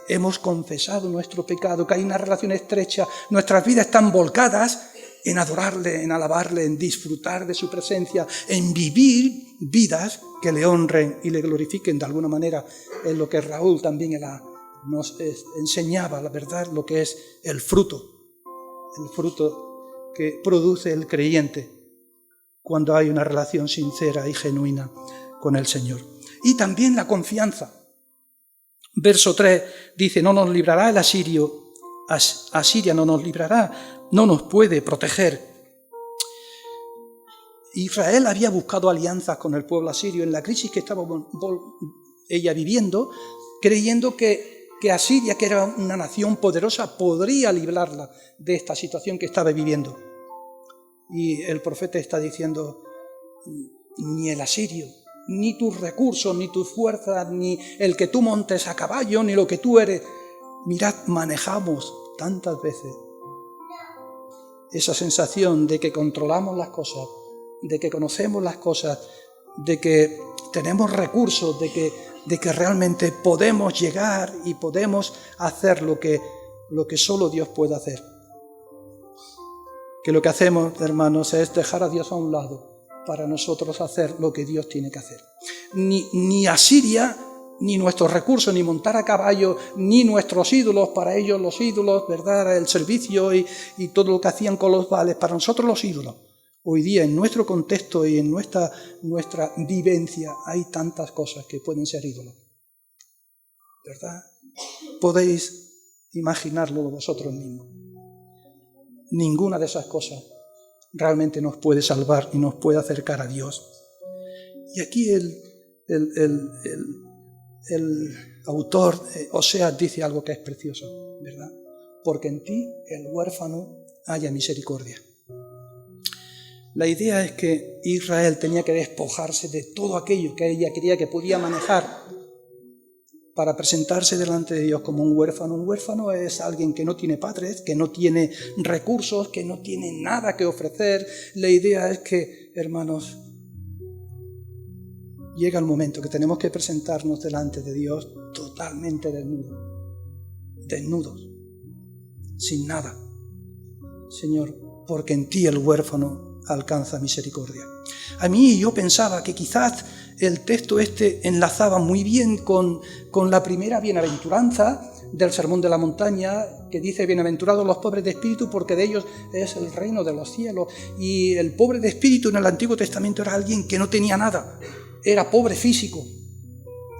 hemos confesado nuestro pecado, que hay una relación estrecha, nuestras vidas están volcadas en adorarle, en alabarle, en disfrutar de su presencia, en vivir vidas que le honren y le glorifiquen de alguna manera, en lo que Raúl también nos enseñaba, la verdad, lo que es el fruto que produce el creyente cuando hay una relación sincera y genuina con el Señor. Y también la confianza. Verso 3 dice: no nos librará el asirio, Asiria no nos librará, no nos puede proteger. Israel había buscado alianzas con el pueblo asirio en la crisis que estaba ella viviendo, creyendo que Asiria, que era una nación poderosa, podría librarla de esta situación que estaba viviendo. Y el profeta está diciendo: ni el asirio, ni tus recursos, ni tus fuerzas, ni el que tú montes a caballo, ni lo que tú eres. Mirad, manejamos tantas veces esa sensación de que controlamos las cosas, de que conocemos las cosas, de que tenemos recursos, de que realmente podemos llegar y podemos hacer lo que solo Dios puede hacer. Que lo que hacemos, hermanos, es dejar a Dios a un lado para nosotros hacer lo que Dios tiene que hacer. Ni Asiria, ni nuestros recursos, ni montar a caballo, ni nuestros ídolos, para ellos los ídolos, ¿verdad?, el servicio y todo lo que hacían con los Baales, para nosotros los ídolos. Hoy día, en nuestro contexto y en nuestra vivencia, hay tantas cosas que pueden ser ídolos, ¿verdad? Podéis imaginarlo vosotros mismos. Ninguna de esas cosas realmente nos puede salvar y nos puede acercar a Dios. Y aquí el autor Oseas dice algo que es precioso, ¿verdad? Porque en ti el huérfano haya misericordia. La idea es que Israel tenía que despojarse de todo aquello que ella creía que podía manejar para presentarse delante de Dios como un huérfano. Un huérfano es alguien que no tiene padres, que no tiene recursos, que no tiene nada que ofrecer. La idea es que, hermanos, llega el momento que tenemos que presentarnos delante de Dios totalmente desnudos, sin nada. Señor, porque en ti el huérfano alcanza misericordia. A mí yo pensaba que quizás el texto enlazaba muy bien con la primera bienaventuranza del Sermón de la Montaña, que dice: bienaventurados los pobres de espíritu, porque de ellos es el reino de los cielos. Y el pobre de espíritu en el Antiguo Testamento era alguien que no tenía nada, era pobre físico,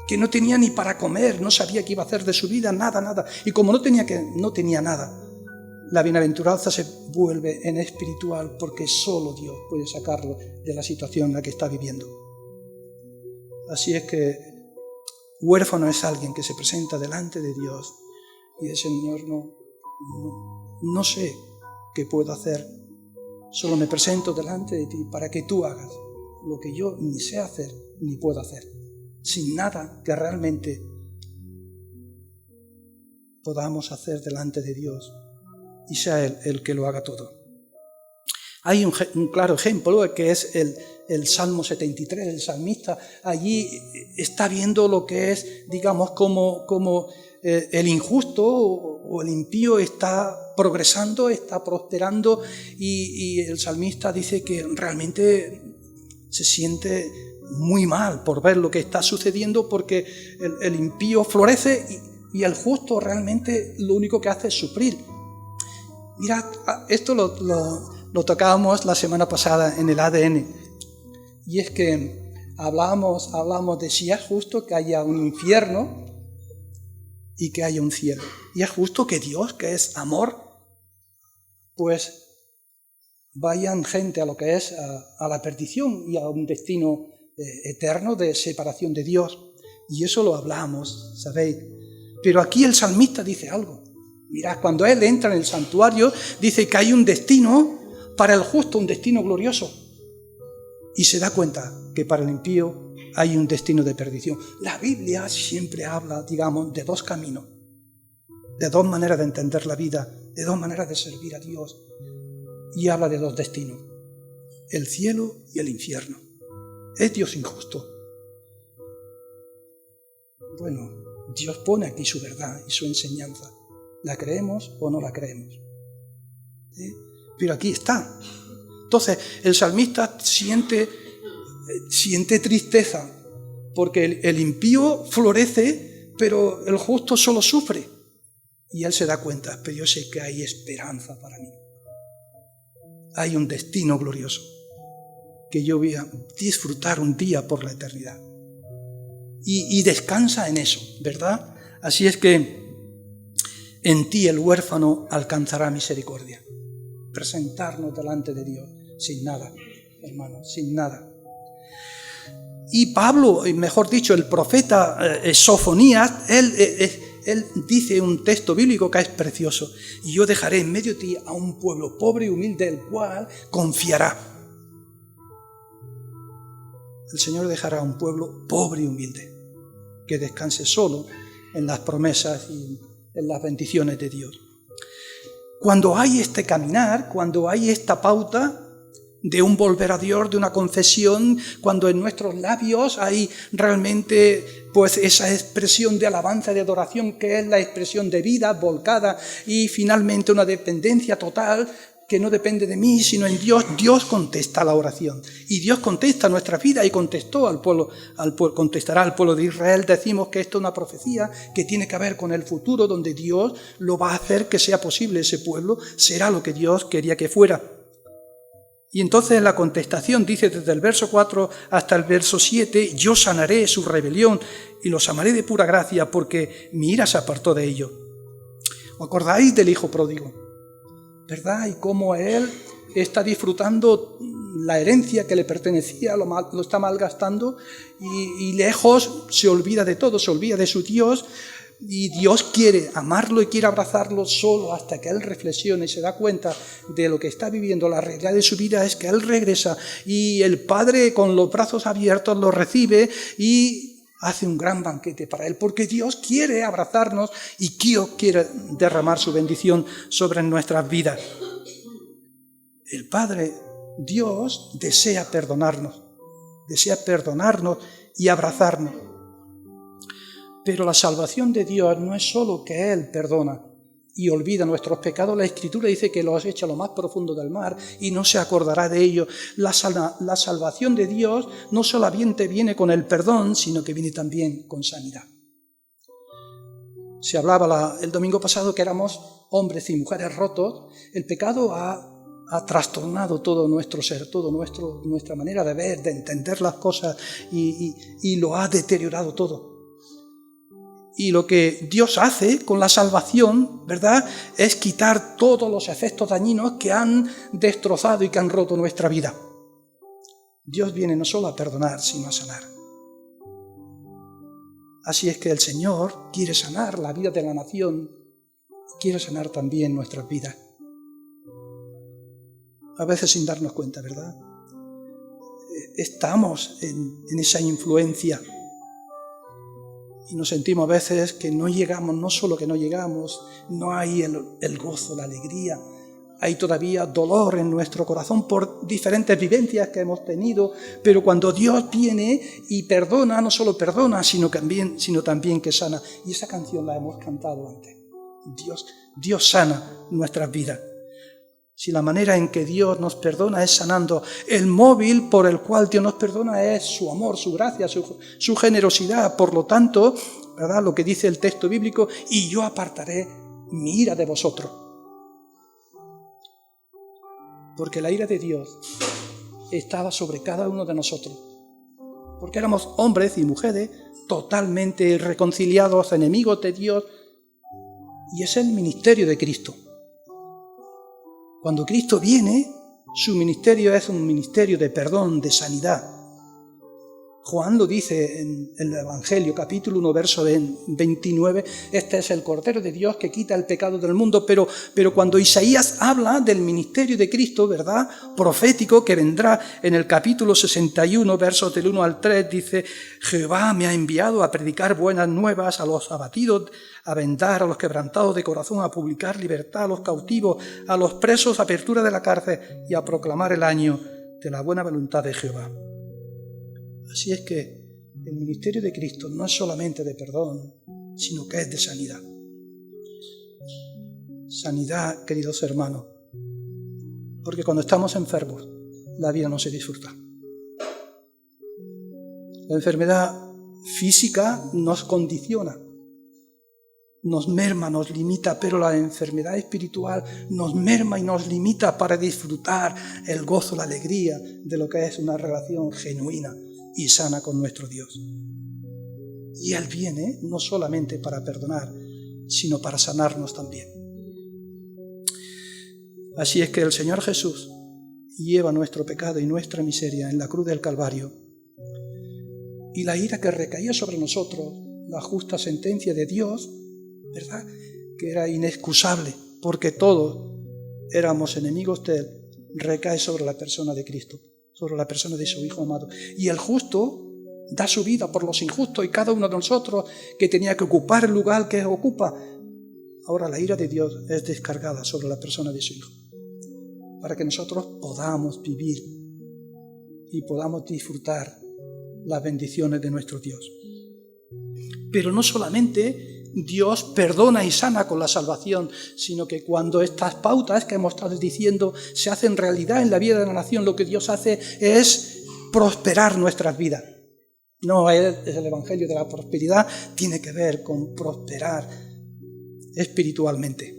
que no tenía ni para comer, no sabía qué iba a hacer de su vida, nada. Y como no tenía nada, la bienaventuranza se vuelve en espiritual, porque solo Dios puede sacarlo de la situación en la que está viviendo. Así es que huérfano es alguien que se presenta delante de Dios y dice: Señor, no sé qué puedo hacer, solo me presento delante de ti para que tú hagas lo que yo ni sé hacer ni puedo hacer, sin nada que realmente podamos hacer delante de Dios y sea Él el que lo haga todo. Hay un claro ejemplo que es el Salmo 73, el salmista. Allí está viendo lo que es, digamos, como el injusto o el impío está progresando, está prosperando, y el salmista dice que realmente se siente muy mal por ver lo que está sucediendo, porque el impío florece y el justo realmente lo único que hace es sufrir. Mirad, esto lo tocábamos la semana pasada en el ADN, y es que hablamos de si es justo que haya un infierno y que haya un cielo. Y es justo que Dios, que es amor, pues vayan gente a lo que es a la perdición y a un destino eterno de separación de Dios. Y eso lo hablamos, ¿sabéis? Pero aquí el salmista dice algo. Mirad, cuando él entra en el santuario, dice que hay un destino para el justo, un destino glorioso. Y se da cuenta que para el impío hay un destino de perdición. La Biblia siempre habla, digamos, de dos caminos, de dos maneras de entender la vida, de dos maneras de servir a Dios. Y habla de dos destinos, el cielo y el infierno. ¿Es Dios injusto? Bueno, Dios pone aquí su verdad y su enseñanza. ¿La creemos o no la creemos? ¿Sí? Pero aquí está. Entonces, el salmista siente tristeza, porque el impío florece, pero el justo solo sufre. Y él se da cuenta, pero yo sé que hay esperanza para mí. Hay un destino glorioso que yo voy a disfrutar un día por la eternidad. Y descansa en eso, ¿verdad? Así es que en ti el huérfano alcanzará misericordia. Presentarnos delante de Dios sin nada, hermanos, sin nada. Y Pablo, mejor dicho, el profeta Sofonías, él dice un texto bíblico que es precioso. Y yo dejaré en medio de ti a un pueblo pobre y humilde, el cual confiará. El Señor dejará a un pueblo pobre y humilde, que descanse solo en las promesas y en las bendiciones de Dios. Cuando hay este caminar, cuando hay esta pauta de un volver a Dios, de una confesión, cuando en nuestros labios hay realmente pues esa expresión de alabanza y de adoración que es la expresión de vida volcada y finalmente una dependencia total que no depende de mí sino en Dios, Dios contesta la oración y Dios contesta nuestra vida y contestó contestará al pueblo de Israel. Decimos que esto es una profecía que tiene que ver con el futuro donde Dios lo va a hacer que sea posible. Ese pueblo será lo que Dios quería que fuera. Y entonces la contestación dice desde el verso 4 hasta el verso 7, yo sanaré su rebelión y los amaré de pura gracia porque mi ira se apartó de ellos. ¿Os acordáis del hijo pródigo? ¿Verdad? Y cómo él está disfrutando la herencia que le pertenecía, lo está malgastando y lejos se olvida de todo, se olvida de su Dios. Y Dios quiere amarlo y quiere abrazarlo solo hasta que él reflexione y se da cuenta de lo que está viviendo. La realidad de su vida es que él regresa y el Padre con los brazos abiertos lo recibe y hace un gran banquete para él, porque Dios quiere abrazarnos y Dios quiere derramar su bendición sobre nuestras vidas. El Padre, Dios, desea perdonarnos y abrazarnos. Pero la salvación de Dios no es solo que Él perdona y olvida nuestros pecados. La Escritura dice que los echa a lo más profundo del mar y no se acordará de ello. La salvación de Dios no solamente viene con el perdón, sino que viene también con sanidad. Se hablaba el domingo pasado que éramos hombres y mujeres rotos. El pecado ha trastornado todo nuestro ser, nuestra manera de ver, de entender las cosas y lo ha deteriorado todo. Y lo que Dios hace con la salvación, ¿verdad?, es quitar todos los efectos dañinos que han destrozado y que han roto nuestra vida. Dios viene no solo a perdonar, sino a sanar. Así es que el Señor quiere sanar la vida de la nación, quiere sanar también nuestras vidas. A veces sin darnos cuenta, ¿verdad? Estamos en esa influencia. Y nos sentimos a veces que no llegamos, no solo que no llegamos, no hay el gozo, la alegría, hay todavía dolor en nuestro corazón por diferentes vivencias que hemos tenido, pero cuando Dios viene y perdona, no solo perdona, sino también que sana. Y esa canción la hemos cantado antes. Dios sana nuestras vidas. Si la manera en que Dios nos perdona es sanando, el móvil por el cual Dios nos perdona es su amor, su gracia, su generosidad. Por lo tanto, ¿verdad?, lo que dice el texto bíblico, y yo apartaré mi ira de vosotros. Porque la ira de Dios estaba sobre cada uno de nosotros. Porque éramos hombres y mujeres totalmente reconciliados, enemigos de Dios. Y es el ministerio de Cristo. Cuando Cristo viene, Su ministerio es un ministerio de perdón, de sanidad. Juan lo dice en el Evangelio, capítulo 1, verso 29, este es el Cordero de Dios que quita el pecado del mundo, pero cuando Isaías habla del ministerio de Cristo, ¿verdad?, profético, que vendrá en el capítulo 61, versos del 1 al 3, dice: Jehová me ha enviado a predicar buenas nuevas a los abatidos, a vendar a los quebrantados de corazón, a publicar libertad a los cautivos, a los presos, apertura de la cárcel y a proclamar el año de la buena voluntad de Jehová. Así es que el ministerio de Cristo no es solamente de perdón, sino que es de sanidad. Sanidad, queridos hermanos, porque cuando estamos enfermos, la vida no se disfruta. La enfermedad física nos condiciona, nos merma, nos limita, pero la enfermedad espiritual nos merma y nos limita para disfrutar el gozo, la alegría de lo que es una relación genuina y sana con nuestro Dios. Y Él viene no solamente para perdonar, sino para sanarnos también. Así es que el Señor Jesús lleva nuestro pecado y nuestra miseria en la cruz del Calvario, y la ira que recaía sobre nosotros, la justa sentencia de Dios, ¿verdad?, que era inexcusable, porque todos éramos enemigos de Él, recae sobre la persona de Cristo, sobre la persona de su Hijo amado. Y el justo da su vida por los injustos, y cada uno de nosotros que tenía que ocupar el lugar que ocupa, ahora la ira de Dios es descargada sobre la persona de su Hijo, para que nosotros podamos vivir y podamos disfrutar las bendiciones de nuestro Dios. Pero no solamente Dios perdona y sana con la salvación, sino que cuando estas pautas que hemos estado diciendo se hacen realidad en la vida de la nación, lo que Dios hace es prosperar nuestras vidas. No es el Evangelio de la prosperidad, tiene que ver con prosperar espiritualmente.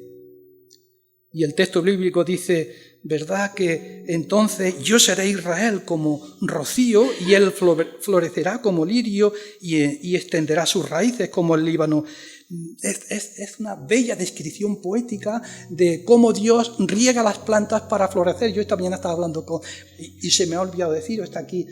Y el texto bíblico dice, ¿verdad?, que entonces yo seré Israel como rocío, y él florecerá como lirio y extenderá sus raíces como el Líbano. Es una bella descripción poética de cómo Dios riega las plantas para florecer. Yo esta mañana estaba hablando y se me ha olvidado decir, está aquí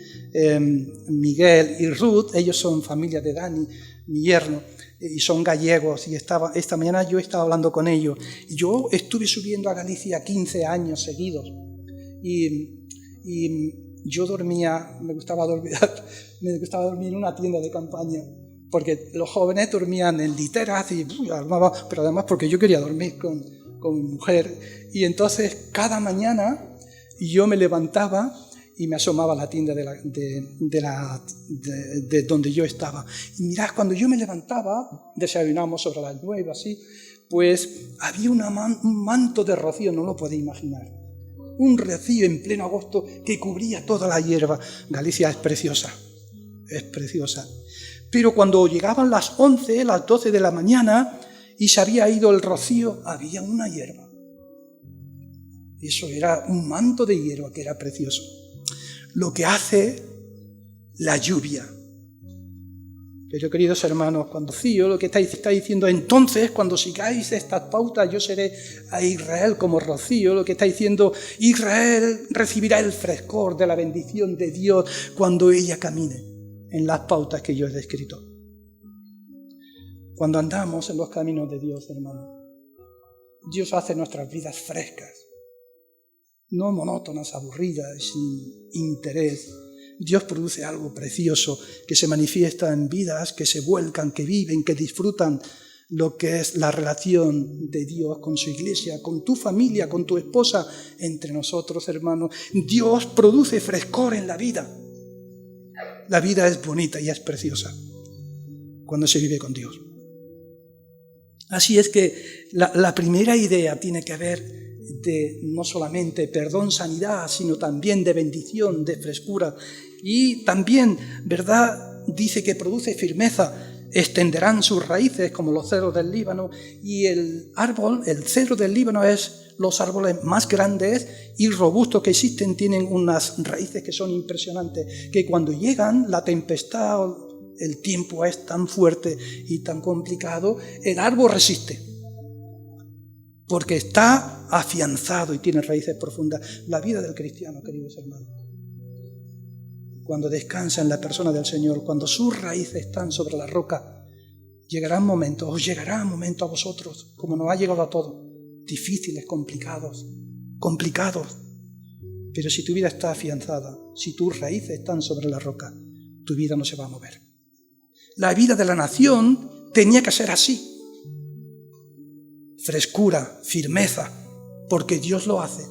Miguel y Ruth, ellos son familia de Dani, mi yerno, y son gallegos, y esta mañana yo estaba hablando con ellos. Yo estuve subiendo a Galicia 15 años seguidos, y yo me gustaba dormir en una tienda de campaña, porque los jóvenes dormían en literas, pero además porque yo quería dormir con mi mujer, y entonces cada mañana yo me levantaba y me asomaba a la tienda de donde yo estaba. Y mirad, cuando yo me levantaba, desayunamos sobre las 9, así, pues había un manto de rocío, no lo podéis imaginar. Un rocío en pleno agosto que cubría toda la hierba. Galicia es preciosa, es preciosa. Pero cuando llegaban las 11, las 12 de la mañana y se había ido el rocío, había una hierba. Eso era un manto de hierba que era precioso. Lo que hace la lluvia. Pero queridos hermanos, cuando Cío lo que está diciendo, entonces cuando sigáis estas pautas yo seré a Israel como rocío, lo que está diciendo, Israel recibirá el frescor de la bendición de Dios cuando ella camine en las pautas que yo he descrito. Cuando andamos en los caminos de Dios, hermanos, Dios hace nuestras vidas frescas, no monótonas, aburridas, sin interés. Dios produce algo precioso que se manifiesta en vidas que se vuelcan, que viven, que disfrutan lo que es la relación de Dios con su iglesia, con tu familia, con tu esposa, entre nosotros, hermanos. Dios produce frescor en la vida. La vida es bonita y es preciosa cuando se vive con Dios. Así es que la primera idea tiene que ver de no solamente perdón, sanidad, sino también de bendición, de frescura. Y también, ¿verdad?, dice que produce firmeza, extenderán sus raíces como los cedros del Líbano. Y el cedro del Líbano es los árboles más grandes y robustos que existen, tienen unas raíces que son impresionantes, que cuando llegan la tempestad, el tiempo es tan fuerte y tan complicado, el árbol resiste. porque está afianzado y tiene raíces profundas. La vida del cristiano, queridos hermanos, cuando descansa en la persona del Señor, cuando sus raíces están sobre la roca, os llegará un momento a vosotros, como nos ha llegado a todos, difíciles, complicados. Pero si tu vida está afianzada, si tus raíces están sobre la roca, tu vida no se va a mover. La vida de la nación tenía que ser así. Frescura, firmeza, porque Dios lo hace.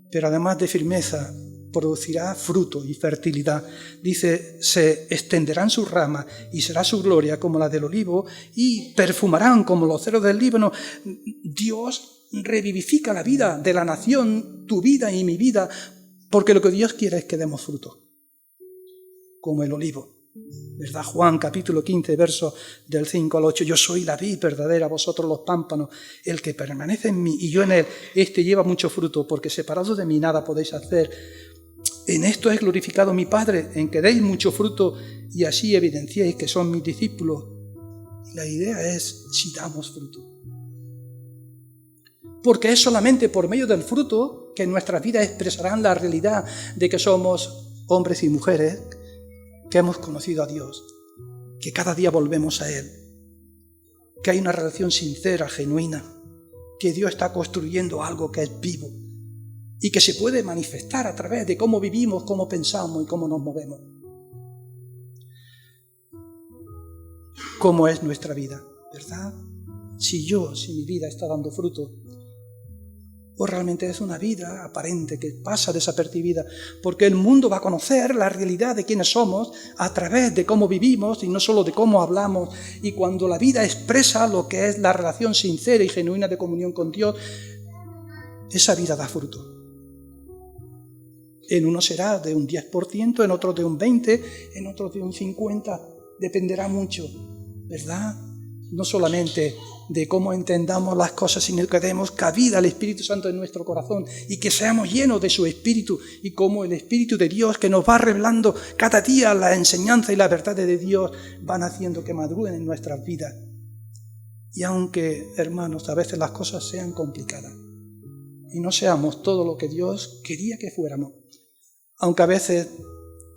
Pero además de firmeza, producirá fruto y fertilidad. Dice, se extenderán sus ramas y será su gloria como la del olivo y perfumarán como los ceros del Líbano. Dios revivifica la vida de la nación, tu vida y mi vida, porque lo que Dios quiere es que demos fruto, como el olivo. ¿Verdad? Juan capítulo 15, versos del 5 al 8. Yo soy la vid verdadera, vosotros los pámpanos. El que permanece en mí y yo en él, este lleva mucho fruto, porque separados de mí nada podéis hacer. En esto es glorificado mi Padre, en que deis mucho fruto y así evidenciéis que son mis discípulos. La idea es si damos fruto. Porque es solamente por medio del fruto que nuestras vidas expresarán la realidad de que somos hombres y mujeres que hemos conocido a Dios, que cada día volvemos a Él, que hay una relación sincera, genuina, que Dios está construyendo algo que es vivo y que se puede manifestar a través de cómo vivimos, cómo pensamos y cómo nos movemos. ¿Cómo es nuestra vida? ¿Verdad? Si mi vida está dando fruto, o realmente es una vida aparente que pasa desapercibida, porque el mundo va a conocer la realidad de quiénes somos a través de cómo vivimos y no solo de cómo hablamos. Y cuando la vida expresa lo que es la relación sincera y genuina de comunión con Dios, esa vida da fruto. En uno será de un 10%, en otro de un 20%, en otro de un 50%, dependerá mucho, ¿verdad? No solamente de cómo entendamos las cosas, sino que demos cabida al Espíritu Santo en nuestro corazón y que seamos llenos de su Espíritu, y como el Espíritu de Dios que nos va revelando cada día la enseñanza y la verdad de Dios van haciendo que maduren en nuestras vidas. Y aunque, hermanos, a veces las cosas sean complicadas y no seamos todo lo que Dios quería que fuéramos, aunque a veces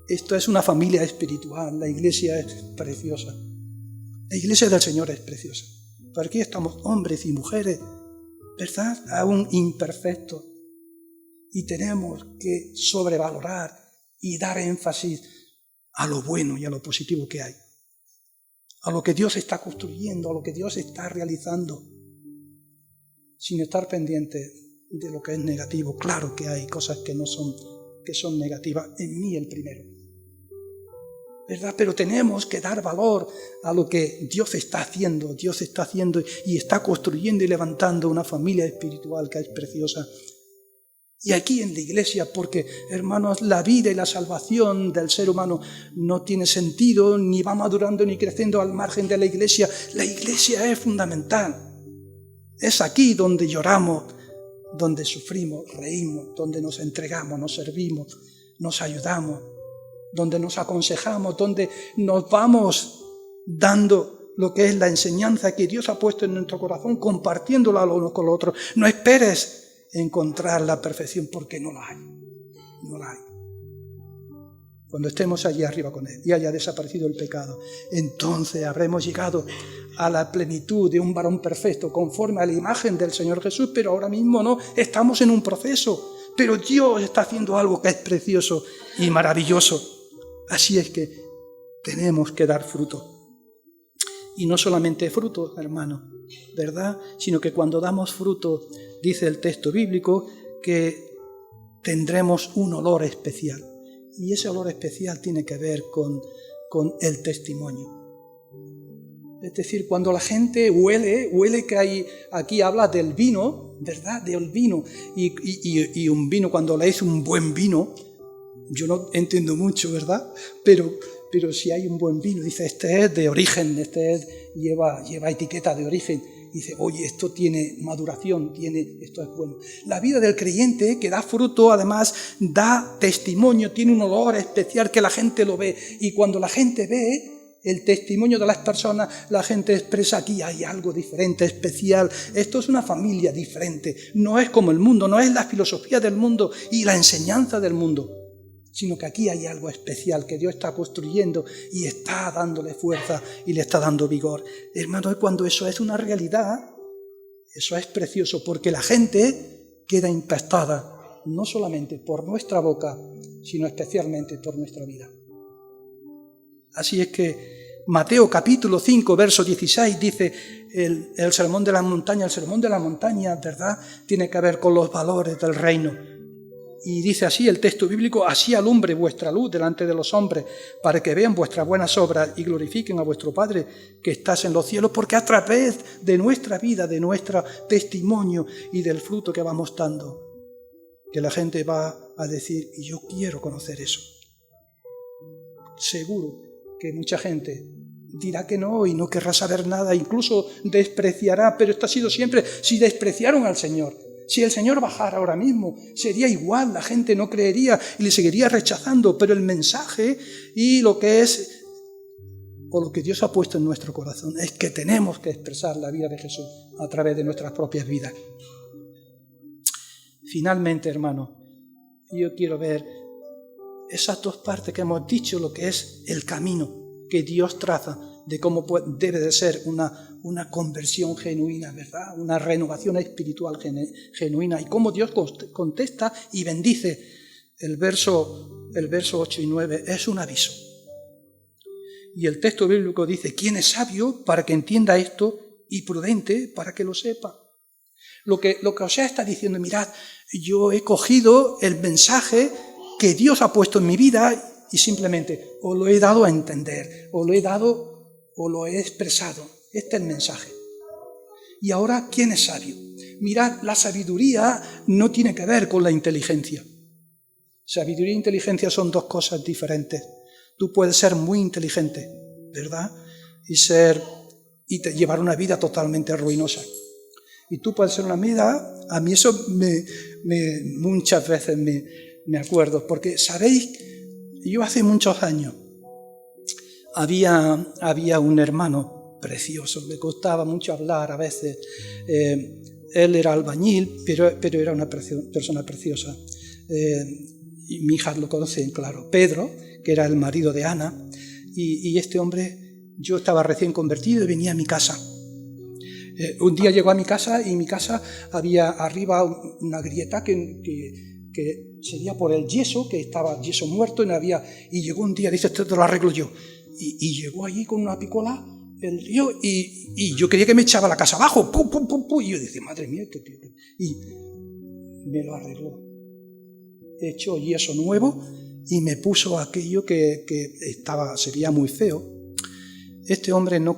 esto es una familia espiritual, la iglesia es preciosa. La iglesia del Señor es preciosa. Pero aquí estamos hombres y mujeres, ¿verdad? Aún imperfectos. Y tenemos que sobrevalorar y dar énfasis a lo bueno y a lo positivo que hay. A lo que Dios está construyendo, a lo que Dios está realizando. Sin estar pendiente de lo que es negativo. Claro que hay cosas que son negativas. En mí el primero. ¿Verdad? Pero tenemos que dar valor a lo que Dios está haciendo y está construyendo y levantando una familia espiritual que es preciosa. Y aquí en la iglesia, porque, hermanos, la vida y la salvación del ser humano no tiene sentido, ni va madurando ni creciendo al margen de la iglesia. La iglesia es fundamental. Es aquí donde lloramos, donde sufrimos, reímos, donde nos entregamos, nos servimos, nos ayudamos, donde nos aconsejamos, donde nos vamos dando lo que es la enseñanza que Dios ha puesto en nuestro corazón, compartiéndola los unos con los otros. No esperes encontrar la perfección, porque no la hay. No la hay. Cuando estemos allí arriba con Él y haya desaparecido el pecado, entonces habremos llegado a la plenitud de un varón perfecto, conforme a la imagen del Señor Jesús, pero ahora mismo no, estamos en un proceso. Pero Dios está haciendo algo que es precioso y maravilloso. Así es que tenemos que dar fruto. Y no solamente fruto, hermano, ¿verdad? Sino que cuando damos fruto, dice el texto bíblico, que tendremos un olor especial. Y ese olor especial tiene que ver con el testimonio. Es decir, cuando la gente huele que hay, aquí habla del vino, ¿verdad? Del vino. Y un vino, cuando lees un buen vino, yo no entiendo mucho, ¿verdad? Pero si hay un buen vino, dice, este es de origen, lleva etiqueta de origen. Dice, oye, esto tiene maduración, esto es bueno. La vida del creyente que da fruto, además, da testimonio, tiene un olor especial que la gente lo ve. Y cuando la gente ve, el testimonio de las personas, la gente expresa aquí hay algo diferente, especial. Esto es una familia diferente. No es como el mundo, no es la filosofía del mundo y la enseñanza del mundo, sino que aquí hay algo especial que Dios está construyendo y está dándole fuerza y le está dando vigor. Hermanos, cuando eso es una realidad, eso es precioso, porque la gente queda impactada, no solamente por nuestra boca, sino especialmente por nuestra vida. Así es que Mateo capítulo 5, verso 16 dice el sermón de la montaña. El sermón de la montaña, ¿verdad?, tiene que ver con los valores del reino. Y dice así el texto bíblico: así alumbre vuestra luz delante de los hombres, para que vean vuestras buenas obras y glorifiquen a vuestro Padre que estás en los cielos, porque a través de nuestra vida, de nuestro testimonio y del fruto que vamos dando, que la gente va a decir, y yo quiero conocer eso. Seguro que mucha gente dirá que no y no querrá saber nada, incluso despreciará, pero esto ha sido siempre. Si despreciaron al Señor, si el Señor bajara ahora mismo, sería igual, la gente no creería y le seguiría rechazando, pero el mensaje y lo que es, o lo que Dios ha puesto en nuestro corazón, es que tenemos que expresar la vida de Jesús a través de nuestras propias vidas. Finalmente, hermano, yo quiero ver esas dos partes que hemos dicho, lo que es el camino que Dios traza de cómo debe de ser una conversión genuina, ¿verdad? Una renovación espiritual genuina, y cómo Dios contesta y bendice. El verso 8 y 9 es un aviso. Y el texto bíblico dice: ¿quién es sabio para que entienda esto y prudente para que lo sepa? Lo que Osea está diciendo: mirad, yo he cogido el mensaje que Dios ha puesto en mi vida y simplemente os lo he dado a entender, os lo he expresado. Este es el mensaje. Y ahora, ¿quién es sabio? Mirad, la sabiduría no tiene que ver con la inteligencia. Sabiduría e inteligencia son dos cosas diferentes. Tú puedes ser muy inteligente, ¿verdad? Y llevar una vida totalmente ruinosa. Y tú puedes ser una vida. A mí eso muchas veces me acuerdo, porque, ¿sabéis? Yo hace muchos años había un hermano precioso, le costaba mucho hablar a veces. Él era albañil, pero era una persona preciosa. Y mi hija lo conocen, claro, Pedro, que era el marido de Ana, y este hombre, yo estaba recién convertido y venía a mi casa. Un día llegó a mi casa y en mi casa había arriba una grieta que sería por el yeso, que estaba yeso muerto, y llegó un día, dice, esto te lo arreglo yo. Y llegó allí con una picola el tío, y yo quería que me echaba la casa abajo, pum, pum, pum, pum, y yo decía, madre mía, qué tío. Y me lo arregló. Echó yeso nuevo y me puso aquello que se veía muy feo. Este hombre no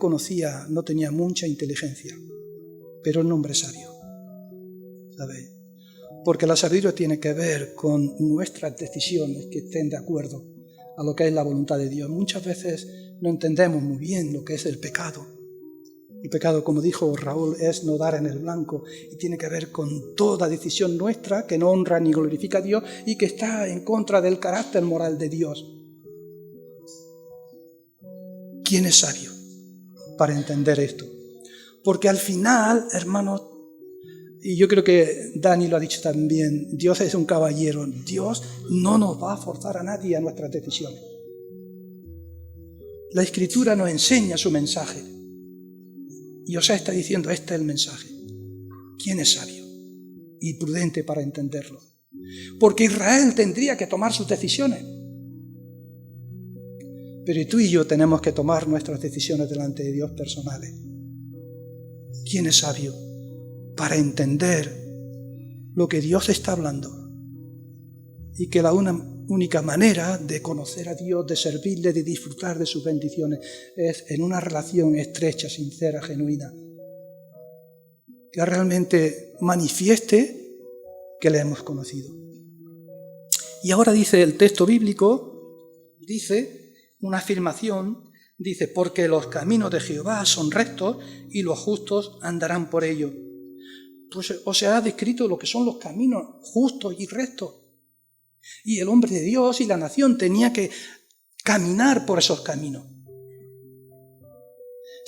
tenía mucha inteligencia, pero es un hombre sabio, ¿sabéis? Porque la sabiduría tiene que ver con nuestras decisiones que estén de acuerdo a lo que es la voluntad de Dios. Muchas veces no entendemos muy bien lo que es el pecado. El pecado, como dijo Raúl, es no dar en el blanco, y tiene que ver con toda decisión nuestra que no honra ni glorifica a Dios y que está en contra del carácter moral de Dios. ¿Quién es sabio para entender esto? Porque al final, hermanos, y yo creo que Dani lo ha dicho también, Dios es un caballero. Dios no nos va a forzar a nadie a nuestras decisiones. La Escritura nos enseña su mensaje. Y Osea está diciendo, este es el mensaje. ¿Quién es sabio y prudente para entenderlo? Porque Israel tendría que tomar sus decisiones. Pero tú y yo tenemos que tomar nuestras decisiones delante de Dios personales. ¿Quién es sabio para entender lo que Dios está hablando? Y que la única manera de conocer a Dios, de servirle, de disfrutar de sus bendiciones, es en una relación estrecha, sincera, genuina, que realmente manifieste que le hemos conocido. Y ahora dice el texto bíblico, dice una afirmación, dice, porque los caminos de Jehová son rectos y los justos andarán por ellos. Pues Osea ha descrito lo que son los caminos justos y rectos. Y el hombre de Dios y la nación tenía que caminar por esos caminos.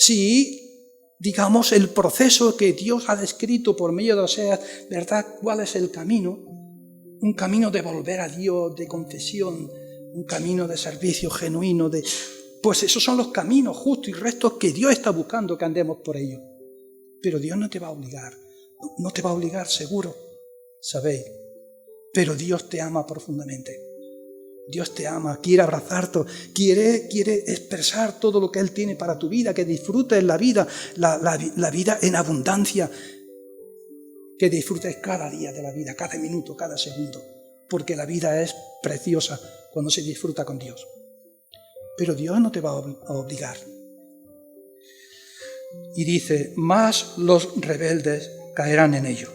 Si, digamos, el proceso que Dios ha descrito por medio de Oseas, ¿verdad? ¿Cuál es el camino? Un camino de volver a Dios, de confesión, un camino de servicio genuino, pues esos son los caminos justos y rectos que Dios está buscando que andemos por ellos. Pero Dios no te va a obligar, no te va a obligar seguro, ¿sabéis? Pero Dios te ama profundamente. Dios te ama, quiere abrazarte, quiere expresar todo lo que Él tiene para tu vida, que disfrutes la vida, la vida en abundancia, que disfrutes cada día de la vida, cada minuto, cada segundo, porque la vida es preciosa cuando se disfruta con Dios. Pero Dios no te va a obligar. Y dice, más los rebeldes caerán en ello.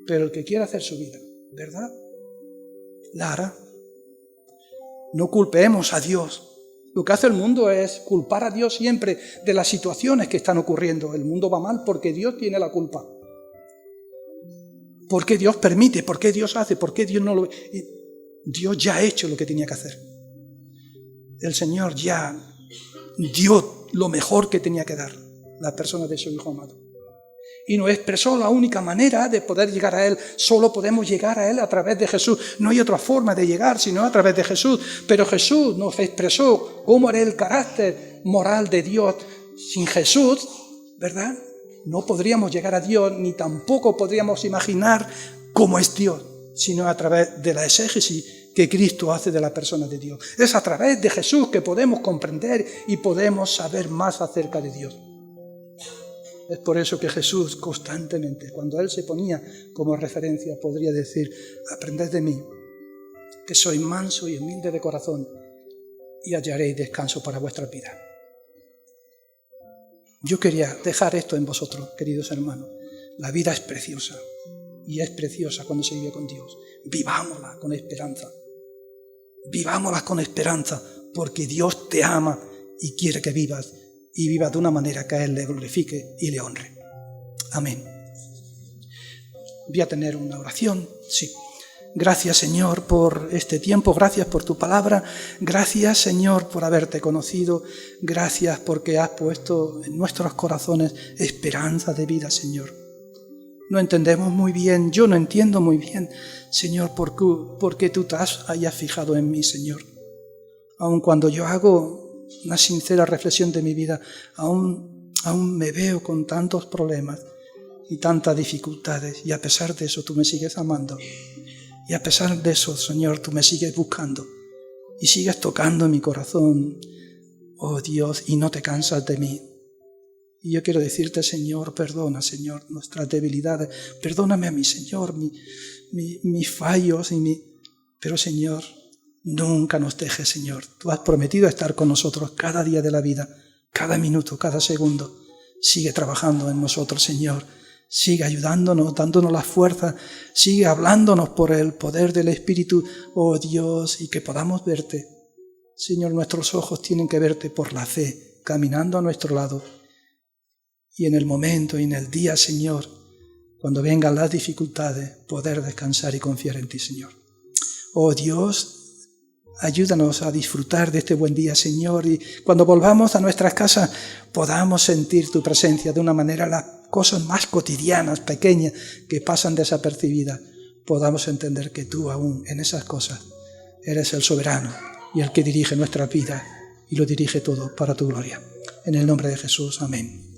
Pero el que quiera hacer su vida, ¿verdad?, la hará. No culpemos a Dios. Lo que hace el mundo es culpar a Dios siempre de las situaciones que están ocurriendo. El mundo va mal porque Dios tiene la culpa. ¿Por qué Dios permite? ¿Por qué Dios hace? ¿Por qué Dios no lo...? Dios ya ha hecho lo que tenía que hacer. El Señor ya dio lo mejor que tenía que dar, la persona de su Hijo amado. Y nos expresó la única manera de poder llegar a Él. Solo podemos llegar a Él a través de Jesús. No hay otra forma de llegar sino a través de Jesús. Pero Jesús nos expresó cómo era el carácter moral de Dios. Sin Jesús, ¿verdad?, no podríamos llegar a Dios, ni tampoco podríamos imaginar cómo es Dios, sino a través de la exégesis que Cristo hace de la persona de Dios. Es a través de Jesús que podemos comprender y podemos saber más acerca de Dios. Es por eso que Jesús constantemente, cuando Él se ponía como referencia, podría decir, aprended de mí, que soy manso y humilde de corazón, y hallaréis descanso para vuestras vidas. Yo quería dejar esto en vosotros, queridos hermanos. La vida es preciosa, y es preciosa cuando se vive con Dios. Vivámosla con esperanza. Vivámosla con esperanza, porque Dios te ama y quiere que vivas, y vivas de una manera que a Él le glorifique y le honre. Amén. Voy a tener una oración, sí. Gracias, Señor, por este tiempo, gracias por tu palabra, gracias, Señor, por haberte conocido, gracias porque has puesto en nuestros corazones esperanza de vida, Señor. No entendemos muy bien, yo no entiendo muy bien, Señor, por qué tú te hayas fijado en mí, Señor. Aun cuando yo hago una sincera reflexión de mi vida, aún me veo con tantos problemas y tantas dificultades, y a pesar de eso tú me sigues amando. Y a pesar de eso, Señor, tú me sigues buscando y sigues tocando mi corazón, oh Dios, y no te cansas de mí. Y yo quiero decirte, Señor, perdona, Señor, nuestras debilidades. Perdóname a mí, Señor, mis fallos. Pero, Señor, nunca nos dejes, Señor. Tú has prometido estar con nosotros cada día de la vida, cada minuto, cada segundo. Sigue trabajando en nosotros, Señor. Sigue ayudándonos, dándonos la fuerza, sigue hablándonos por el poder del Espíritu, oh Dios, y que podamos verte. Señor, nuestros ojos tienen que verte por la fe, caminando a nuestro lado. Y en el momento y en el día, Señor, cuando vengan las dificultades, poder descansar y confiar en ti, Señor. Oh Dios, ayúdanos a disfrutar de este buen día, Señor, y cuando volvamos a nuestras casas podamos sentir tu presencia de una manera, las cosas más cotidianas, pequeñas, que pasan desapercibidas, podamos entender que tú aún en esas cosas eres el soberano y el que dirige nuestra vida y lo dirige todo para tu gloria. En el nombre de Jesús, amén.